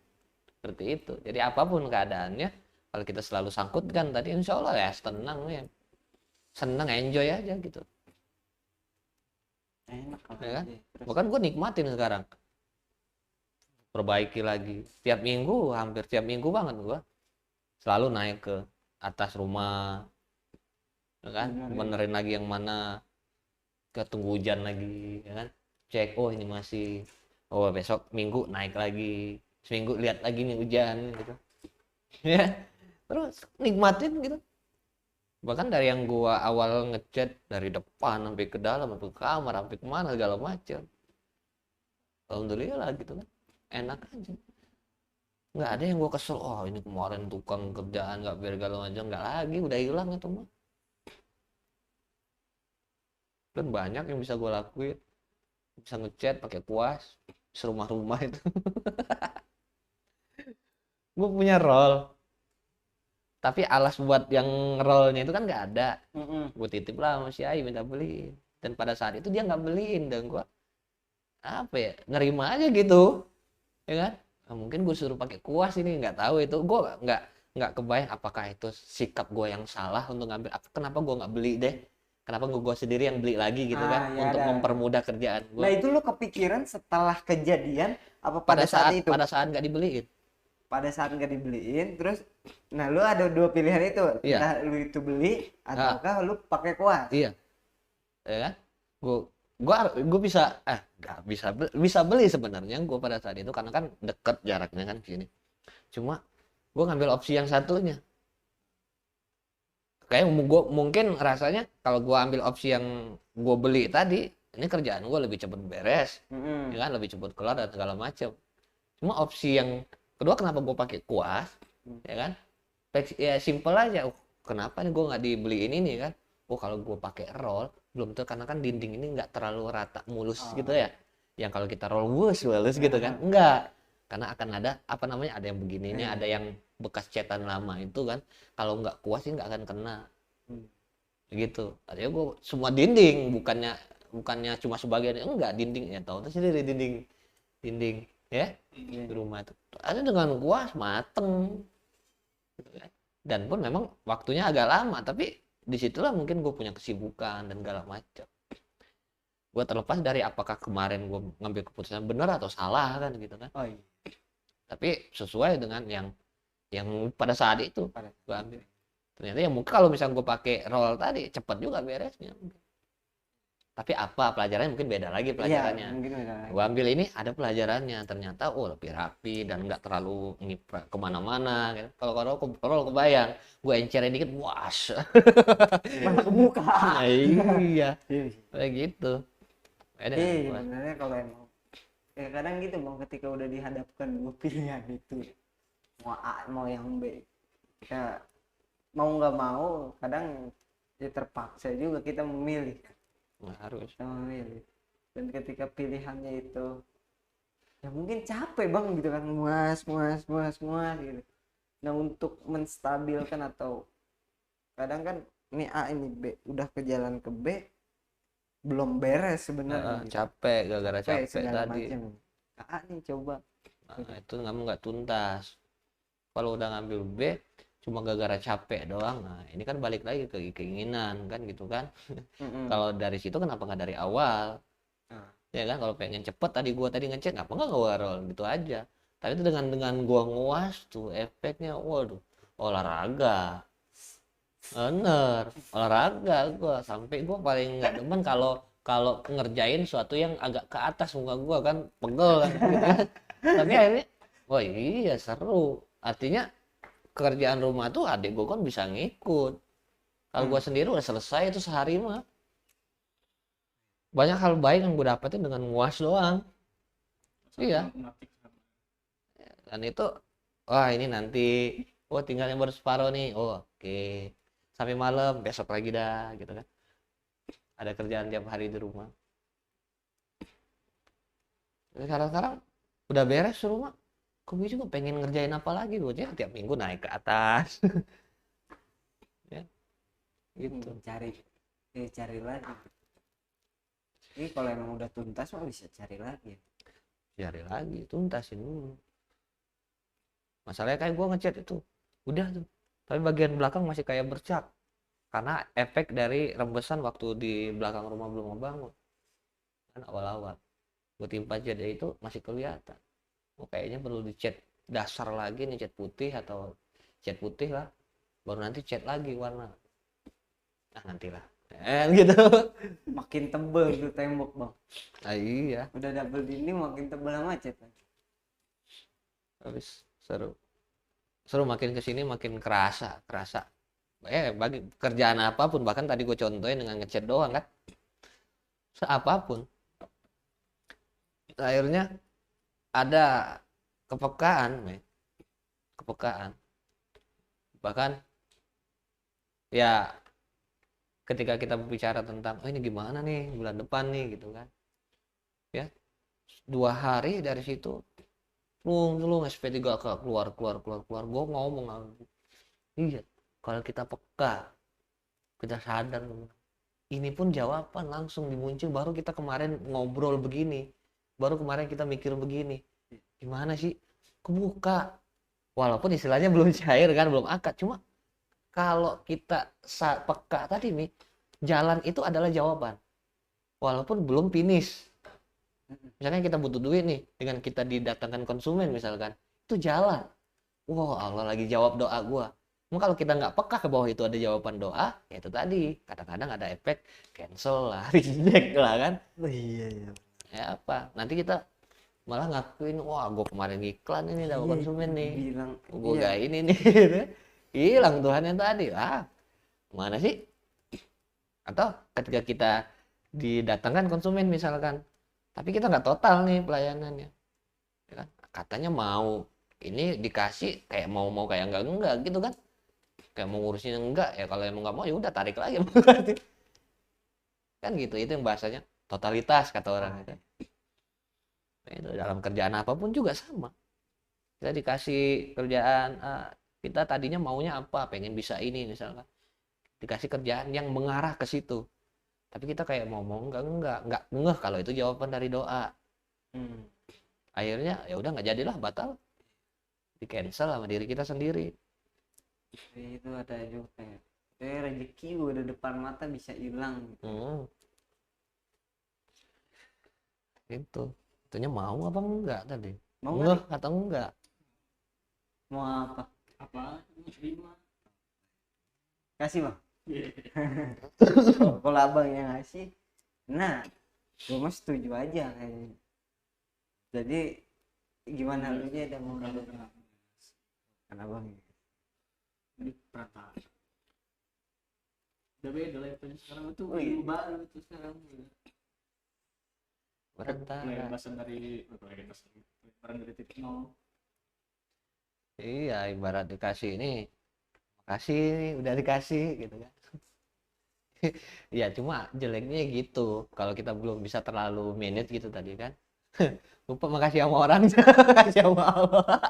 Seperti itu. Jadi apapun keadaannya, kalau kita selalu sangkutkan tadi, insya Allah ya tenang ya, seneng, enjoy aja gitu. Enak Ya kan? terus. Bahkan gue nikmatin sekarang, perbaiki lagi tiap minggu, hampir tiap minggu banget gue selalu naik ke atas rumah, ya kan, benerin lagi yang mana, ketunggu hujan lagi, ya kan, cek oh ini masih, oh besok minggu naik lagi, seminggu lihat lagi nih hujan gitu. Ya terus nikmatin gitu. Bahkan dari yang gua awal ngechat dari depan sampai ke dalam, sampai ke kamar, sampai kemana segala macam, alhamdulillah gitu kan, enak aja, nggak ada yang gua kesel, oh ini kemarin tukang kerjaan nggak beres segala macam, nggak lagi, udah hilang itu mah. Dan banyak yang bisa gua lakuin, bisa ngechat pakai kuas serumah-rumah itu. Gua punya role, tapi alas buat yang rollnya itu kan nggak ada. Gue titip lah sama si Ai minta beliin, dan pada saat itu dia nggak beliin, dan gue apa ya, nerima aja gitu, ya kan. Nah, mungkin gue suruh pakai kuas ini, nggak tahu itu, gue nggak kebayang apakah itu sikap gue yang salah untuk ngambil, kenapa gue nggak beli deh, kenapa gue sendiri yang beli lagi gitu kan, ya untuk ada. mempermudah kerjaan gue. Nah itu lu kepikiran setelah kejadian apa pada saat itu? pada saat nggak dibeliin. Pada saat nggak dibeliin, terus nah lu ada 2 pilihan itu, Iya. entah lu itu beli ataukah lu pakai kuas. Iya, ya kan, gue bisa nggak bisa beli sebenarnya gue pada saat itu, karena kan deket jaraknya kan sini. Cuma gue ngambil opsi yang satunya, kayak gue mungkin rasanya kalau gue ambil opsi yang gue beli tadi, ini kerjaan gue lebih cepat beres, ya kan, lebih cepat kelar dan segala macam. Cuma opsi yang kedua, kenapa gue pakai kuas, ya kan, ya simple aja. Kenapa nih gue nggak dibeliin ini kan? Kalau gue pakai roll belum tuh, karena kan dinding ini nggak terlalu rata mulus gitu ya. Yang kalau kita roll mulus gitu kan, enggak, karena akan ada apa namanya, ada yang begininya, ada yang bekas cetan lama itu kan. Kalau nggak kuas sih nggak akan kena, gitu. Artinya gue semua dinding, bukannya cuma sebagian, enggak, dinding ya, tahu tuh sendiri dinding ya di rumah itu ada dengan kuas mateng, dan pun memang waktunya agak lama, tapi disitulah mungkin gue punya kesibukan dan segala macam. Gue terlepas dari apakah kemarin gue ngambil keputusan benar atau salah kan gitu kan. Tapi sesuai dengan yang pada saat itu gue ambil. Ternyata ya mungkin kalau misalnya gue pakai roll tadi cepat juga beresnya. Tapi apa pelajarannya mungkin beda lagi pelajarannya. Gue ambil ini ada pelajarannya, ternyata lebih rapi dan nggak terlalu ngiprat kemana-mana gitu. Kalau kebayang gue encerin dikit, was Malah kebuka. iya kayak gitu. Sebenarnya kalau emang ya kadang gitu bang, ketika udah dihadapkan 2 pilihan itu, mau A mau yang B, ya mau nggak mau kadang ya terpaksa juga kita memilih. Nggak harus. Kita memilih. Dan ketika pilihannya itu ya mungkin capek bang gitu kan, muas gitu. Nah untuk menstabilkan atau kadang kan ini A ini B udah ke jalan ke B belum beres sebenarnya gitu. Capek gara-gara capek segala tadi. macam. A nih coba. Nah, itu kamu nggak tuntas. Kalau udah ngambil B cuma gara-gara capek doang, nah ini kan balik lagi ke keinginan kan gitu kan. Kalau dari situ kenapa nggak dari awal? Ya kan, kalau pengen cepet tadi gua tadi ngecek apa nggak gua roll gitu aja. Tapi itu dengan gua nguas tuh efeknya, waduh, olahraga. Bener, olahraga gua sampai gua paling nggak demen kalau kalau ngerjain sesuatu yang agak ke atas muka gua kan pegel kan gitu kan. Tapi akhirnya, wah iya seru. Artinya kerjaan rumah tuh adik gua kan bisa ngikut. Kalau gua sendiri udah selesai itu sehari mah. Banyak hal baik yang gue dapetin dengan nguas doang. Iya. Dan itu, wah ini nanti, oh tinggal yang baru separuh nih, oh oke. Sampai malam, besok lagi dah, gitu kan. Ada kerjaan tiap hari di rumah. Sekarang udah beres rumah, gue juga pengen ngerjain apa lagi, gue tiap minggu naik ke atas. Ya, gitu. Cari lagi. Ini kalau emang udah tuntas mah bisa cari lagi. Cari lagi, tuntasin dulu. Masalahnya kayak gue ngecat itu, udah tuh. Tapi bagian belakang masih kayak bercak. Karena efek dari rembesan waktu di belakang rumah belum ngebangun. Kan awal-awal. Gue timpa cat itu masih kelihatan. Oh, kayaknya perlu dicat dasar lagi nih, cat putih atau cat putih lah. Baru nanti cat lagi warna. Nah nantilah. Gitu. Makin tebel tuh tembok bang. Iya. Udah double dinding makin tebel sama cat. Habis seru makin kesini makin kerasa. Bagi kerjaan apapun, bahkan tadi gue contohin dengan ngecat doang kan, seapapun akhirnya ada kepekaan bahkan ya ketika kita berbicara tentang ini gimana nih bulan depan nih gitu kan ya, 2 hari dari situ lu SP3K keluar gue ngomong iya kalau kita peka kita sadar ini pun jawaban langsung dimuncul. Baru kita kemarin ngobrol begini, baru kemarin kita mikir begini, gimana sih kebuka walaupun istilahnya belum cair kan, belum akad, cuma kalau kita peka tadi nih, jalan itu adalah jawaban walaupun belum finish. Misalnya kita butuh duit nih, dengan kita didatangkan konsumen misalkan, itu jalan. Wow, Allah lagi jawab doa gua. Kalau kita nggak peka ke bawah itu ada jawaban doa, ya itu tadi kadang-kadang ada efek cancel lah, reject lah kan. Oh, iya. Ya apa? Nanti kita malah ngakuin, wah gue kemarin iklan ini dapat konsumen nih, gue gak ini nih, hilang Tuhan yang tadi. Mana sih? Atau ketika kita didatangkan konsumen misalkan, tapi kita nggak total nih pelayanannya, ya kan? Katanya mau ini dikasih kayak mau kayak enggak gitu kan, kayak mau ngurusin enggak ya, kalau emang nggak mau ya udah tarik lagi kan gitu. Itu yang bahasanya totalitas kata orang kan. Nah, itu dalam kerjaan apapun juga sama, kita dikasih kerjaan kita tadinya maunya apa, pengen bisa ini misalkan, dikasih kerjaan yang mengarah ke situ, tapi kita kayak mau enggak ngeh kalau itu jawaban dari doa. Akhirnya ya udah nggak jadilah, batal, di cancel sama diri kita sendiri. Itu ada juga kayak rezeki udah depan mata bisa hilang. Itu itunya mau apa enggak tadi, mau ngeh atau enggak, mau apa terima kasih bang. Kalau abang yang ngasih, nah gue mah setuju aja kayaknya. Jadi gimana lu aja ada mau kan abang ini perantara udah beda levelnya sekarang itu baru itu sekarang pelebasan dari titik nol. Iya, ibarat dikasih ini kasih nih, udah dikasih gitu kan. Ya cuma jeleknya gitu kalau kita belum bisa terlalu manage gitu tadi kan. Lupa makasih sama orang, makasih sama Allah.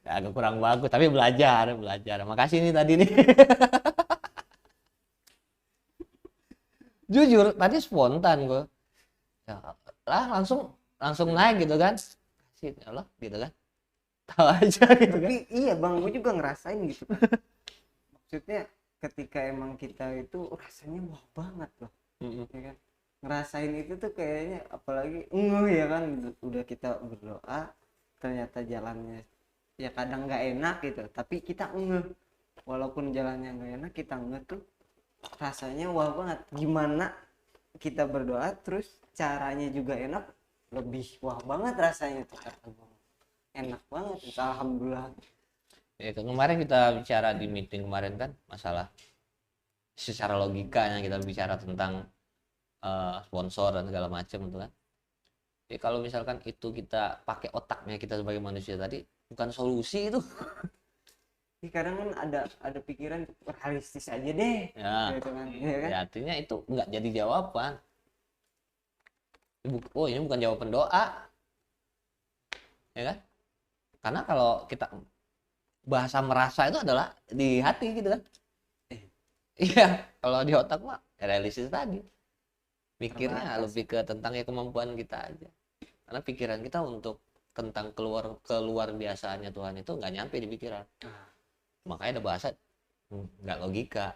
Ya, agak kurang bagus tapi belajar. Makasih nih tadi nih. Jujur tadi spontan gue. Ya lah langsung naik gitu kan. Kasih ya Allah gitu kan. Tahu aja gitu kan. Tapi iya bang, gue juga ngerasain gitu kan. Maksudnya ketika emang kita itu rasanya wah banget loh, ya kan. Ngerasain itu tuh kayaknya apalagi ya kan, udah kita berdoa ternyata jalannya ya kadang nggak enak gitu, tapi kita walaupun jalannya nggak enak kita tuh rasanya wah banget. Gimana kita berdoa terus caranya juga enak, lebih wah banget rasanya tuh, kata gue enak banget itu, alhamdulillah. Ya, kemarin kita bicara di meeting kemarin kan masalah secara logikanya kita bicara tentang sponsor dan segala macam gitu kan. Jadi kalau misalkan itu kita pakai otaknya kita sebagai manusia tadi, bukan solusi itu. Jadi kadang kan ada pikiran realistis aja deh, Ya, gitu kan, ya kan? ya artinya itu nggak jadi jawaban. Oh ini bukan jawaban doa, ya kan? Karena kalau kita bahasa merasa itu adalah di hati gitu kan. Iya, kalau di otak mah realistis tadi. Mikirnya Terbatas. lebih ke tentang ya kemampuan kita aja. Karena pikiran kita untuk tentang keluar biasaannya Tuhan itu nggak nyampe di pikiran. Makanya ada bahasa nggak logika,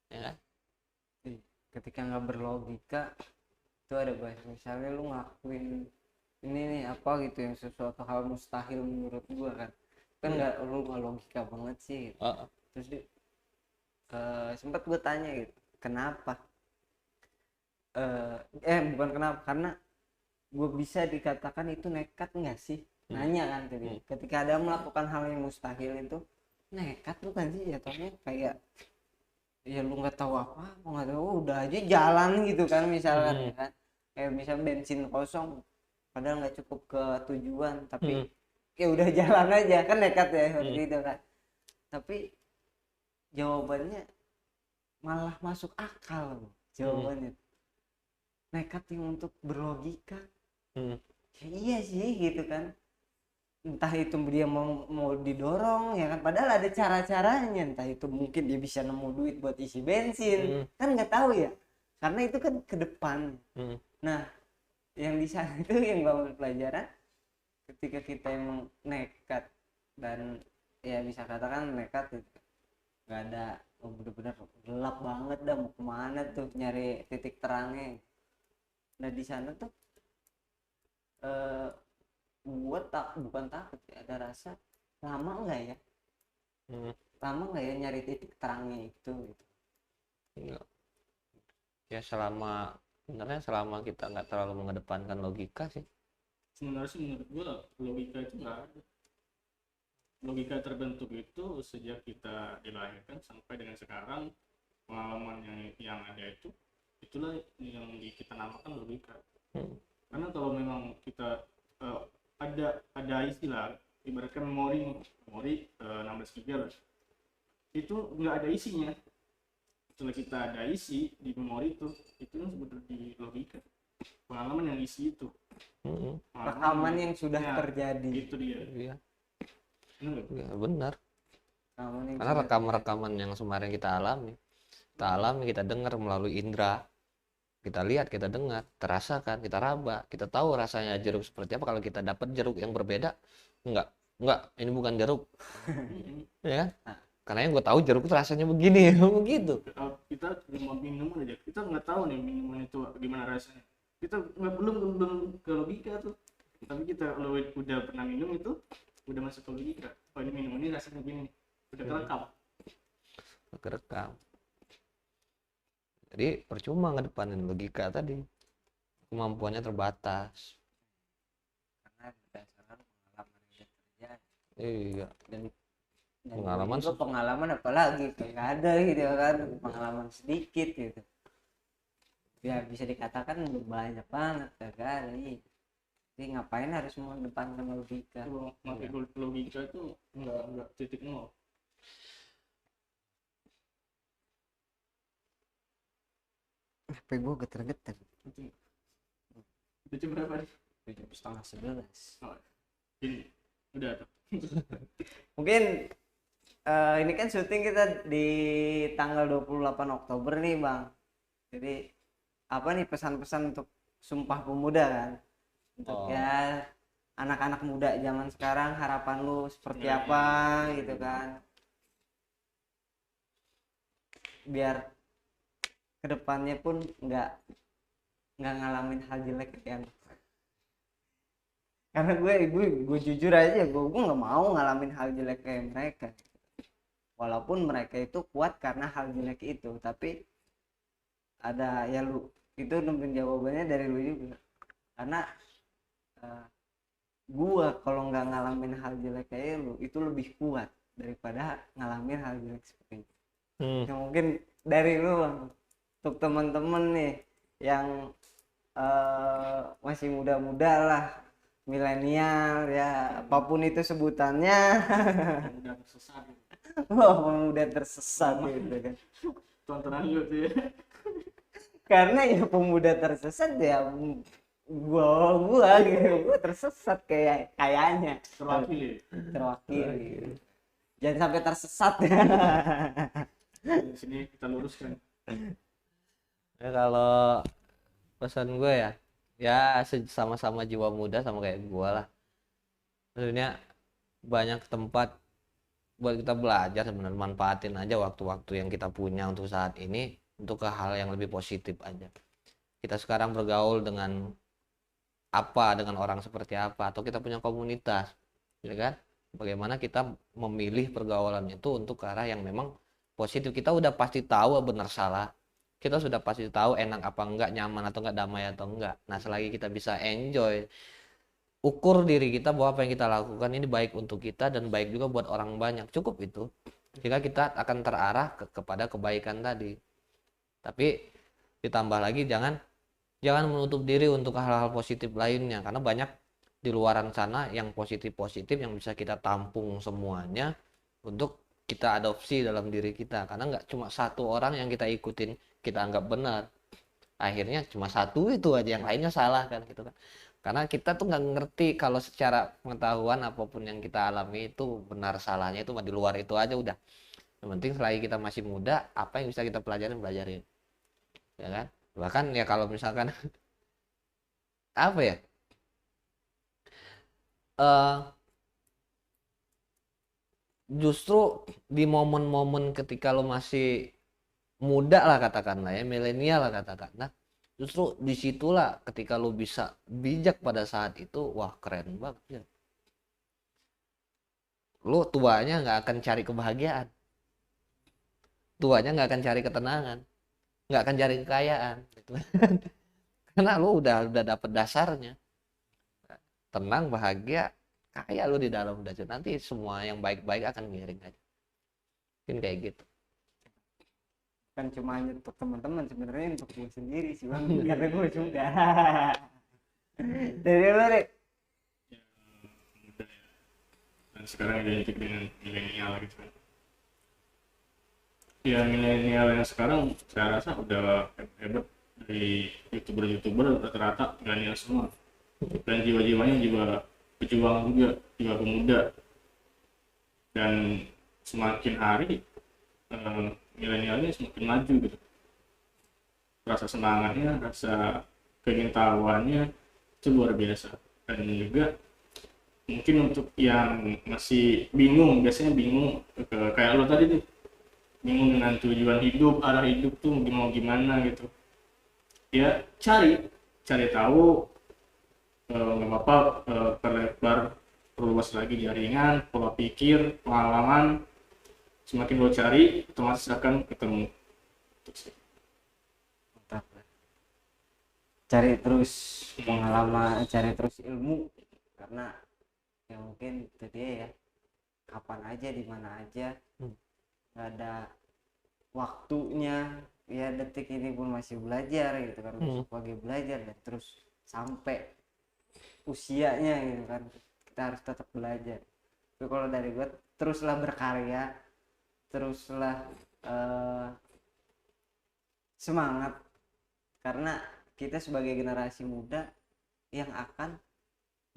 ya kan? Ketika nggak berlogika itu ada bahasa, misalnya lu ngelakuin ini nih apa gitu yang sesuatu hal mustahil menurut gua kan nggak, lu nggak logika banget sih gitu. Terus sempat gua tanya gitu kenapa, bukan kenapa, karena gue bisa dikatakan itu nekat nggak sih, nanya kan tadi. Ketika ada melakukan hal yang mustahil itu nekat bukan sih jatuhnya, kayak ya lu nggak tahu apa nggak tahu udah aja jalan gitu kan misalkan, ya kan, kayak misal bensin kosong padahal nggak cukup ke tujuan tapi ya udah jalan aja kan, nekat ya seperti itu kan. Tapi jawabannya malah masuk akal jawabannya, nekat yang untuk berlogika. Ya iya sih gitu kan, entah itu dia mau didorong ya kan, padahal ada cara-caranya, entah itu mungkin dia bisa nemu duit buat isi bensin, kan nggak tahu ya, karena itu kan ke depan. Nah yang di sana itu yang bangun pelajaran, ketika kita emang nekat dan ya bisa katakan nekat gitu, nggak ada bener-bener gelap banget dah mau kemana tuh nyari titik terangnya. Nah di sana tuh gue bukan takut ya, ada rasa lama nggak ya nyari titik terangnya itu gitu. Ya sebenarnya selama kita nggak terlalu mengedepankan logika sih. Sebenarnya sih menurut gua logika itu nggak ada. Logika terbentuk itu sejak kita dilahirkan sampai dengan sekarang, pengalaman yang ada itulah yang kita namakan logika. Karena kalau memang kita ada istilah ibaratkan memori 16 GB lah, itu nggak ada isinya. Setelah kita ada isi di memori itu kan sebetulnya di logika, pengalaman yang isi itu, Rekaman yang sudah ya, terjadi itu dia. Iya. Benar. Ya, benar. Yang Karena rekaman-rekaman yang kemarin kita alami, kita dengar melalui indera, kita lihat, kita dengar, terasakan, kita raba, kita tahu rasanya jeruk seperti apa. Kalau kita dapat jeruk yang berbeda, enggak, ini bukan jeruk, ya kan? Karena yang gue tahu jeruk itu rasanya begini, begitu. Kita cuma minum aja, kita nggak tahu nih minuman itu gimana rasanya. Kita belum ke logika tuh, tapi kita kalau udah pernah minum itu udah masuk ke logika. Oh ini minum ini rasanya begini, udah kerekam. Jadi percuma ngedepanin logika tadi, kemampuannya terbatas. karena berdasarkan pengalaman yang terjadi. Iya. Dan Pengalaman apalagi kayak nggak ada gitu kan, pengalaman sedikit gitu ya, bisa dikatakan banyak banget kali. Jadi ngapain harus mengedepankan logika? Kalau pakai logika itu enggak titik nol. HP gue geter-geter. Itu jam berapa nih? 7:30. Oh, ini udah ada. Mungkin ini kan syuting kita di tanggal 28 Oktober nih Bang. Jadi apa nih pesan-pesan untuk Sumpah Pemuda kan? Untuk ya anak-anak muda zaman sekarang, harapan lu seperti apa gitu kan? Biar kedepannya pun nggak ngalamin hal jelek kan. Karena gue jujur aja, gue nggak mau ngalamin hal jelek kayak mereka. Walaupun mereka itu kuat karena hal jelek itu, tapi ada ya lu itu nemuin jawabannya dari lu juga. Karena gue kalau nggak ngalamin hal jelek kayak lu itu lebih kuat daripada ngalamin hal jelek seperti itu. Ya mungkin dari lu Bang, untuk teman-teman nih yang masih muda-muda lah, milenial ya, apapun itu sebutannya. Udah tersesat. Wah, udah tersesat gitu kan. Tontonan lu tuh ya. Karena ya pemuda tersesat ya gua gitu, gua tersesat kayaknya terwakili. Jangan sampai tersesat. Di sini kita luruskan. Ya kalau pesan gue ya sama-sama jiwa muda sama kayak gue lah. Maksudnya banyak tempat buat kita belajar, sebenarnya manfaatin aja waktu-waktu yang kita punya untuk saat ini untuk ke hal yang lebih positif aja. Kita sekarang bergaul dengan dengan orang seperti apa, atau kita punya komunitas, ya kan? Bagaimana kita memilih pergaulan itu untuk ke arah yang memang positif. Kita udah pasti tahu benar salah, kita sudah pasti tahu enak apa enggak, nyaman atau enggak, damai atau enggak. Nah selagi kita bisa enjoy, ukur diri kita bahwa apa yang kita lakukan ini baik untuk kita dan baik juga buat orang banyak, cukup itu. Jika kita akan terarah kepada kebaikan tadi. Tapi ditambah lagi jangan menutup diri untuk hal-hal positif lainnya, karena banyak di luaran sana yang positif-positif yang bisa kita tampung semuanya untuk kita adopsi dalam diri kita. Karena nggak cuma satu orang yang kita ikutin, kita anggap benar, akhirnya cuma satu itu aja, yang lainnya salah kan gitu kan. Karena kita tuh nggak ngerti kalau secara pengetahuan apapun yang kita alami itu benar salahnya itu di luar itu aja udah. Yang penting selagi kita masih muda, apa yang bisa kita pelajarin, ya kan. Bahkan ya kalau misalkan apa ya, justru di momen-momen ketika lo masih muda lah katakanlah ya, milenial lah katakanlah, justru disitulah ketika lo bisa bijak pada saat itu, wah keren banget ya. Lo tuanya nggak akan cari kebahagiaan, tuanya nggak akan cari ketenangan, nggak akan cari kekayaan gitu. Karena lo udah dapet dasarnya, tenang, bahagia, kaya lo di dalam udah, nanti semua yang baik-baik akan ngiring aja. Mungkin kayak gitu. Kan cuma hanya untuk teman-teman, sebenarnya untuk gue sendiri sih Bang. Karena gue juga. Dari lo Rek? Ya, muda ya. Dan sekarang identik dengan milenial gitu kan. Ya milenial yang sekarang saya rasa udah hebat, dari youtuber rata-rata milenial semua, dan jiwa-jiwanya juga pejuang juga, jiwa pemuda. Dan semakin hari milenialnya semakin maju gitu, rasa semangatnya, rasa keingintahuannya itu luar biasa. Dan juga mungkin untuk yang masih bingung, biasanya bingung kayak lo tadi tuh, bingung dengan tujuan hidup, arah hidup tuh mau gimana gitu ya, cari tahu, nggak apa-apa, perlebar, perluas lagi jaringan, pola pikir, pengalaman. Semakin lo cari, otomatis akan ketemu. Mantap. Cari terus pengalaman, cari terus ilmu, karena ya mungkin itu dia ya, kapan aja di mana aja nggak ada waktunya ya, detik ini pun masih belajar gitu kan, besok pagi belajar dan terus sampai usianya gitu kan, kita harus tetap belajar. Tapi kalau dari gue, teruslah berkarya, teruslah semangat, karena kita sebagai generasi muda yang akan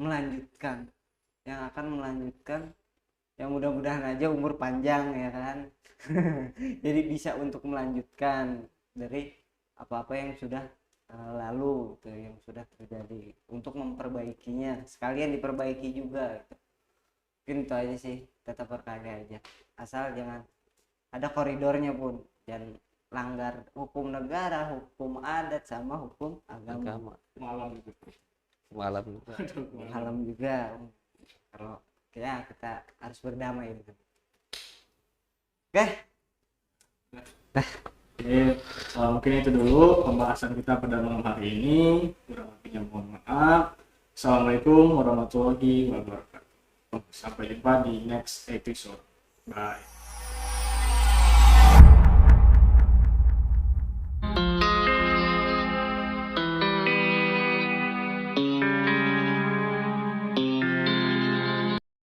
melanjutkan, yang mudah-mudahan aja umur panjang ya kan. Jadi bisa untuk melanjutkan dari apa-apa yang sudah lalu gitu, yang sudah terjadi, untuk memperbaikinya, sekalian diperbaiki juga gitu. Mungkin itu aja sih, tetap berkarya aja, asal jangan ada koridornya pun, jangan langgar hukum negara, hukum adat, sama hukum agama. Malam gitu. Malam juga. Malam juga, kalau kita harus berdamai gitu. Oke. Oke, mungkin itu dulu pembahasan kita pada malam hari ini. Kurang lebihnya mohon maaf. Assalamualaikum warahmatullahi wabarakatuh. Sampai jumpa di next episode. Bye.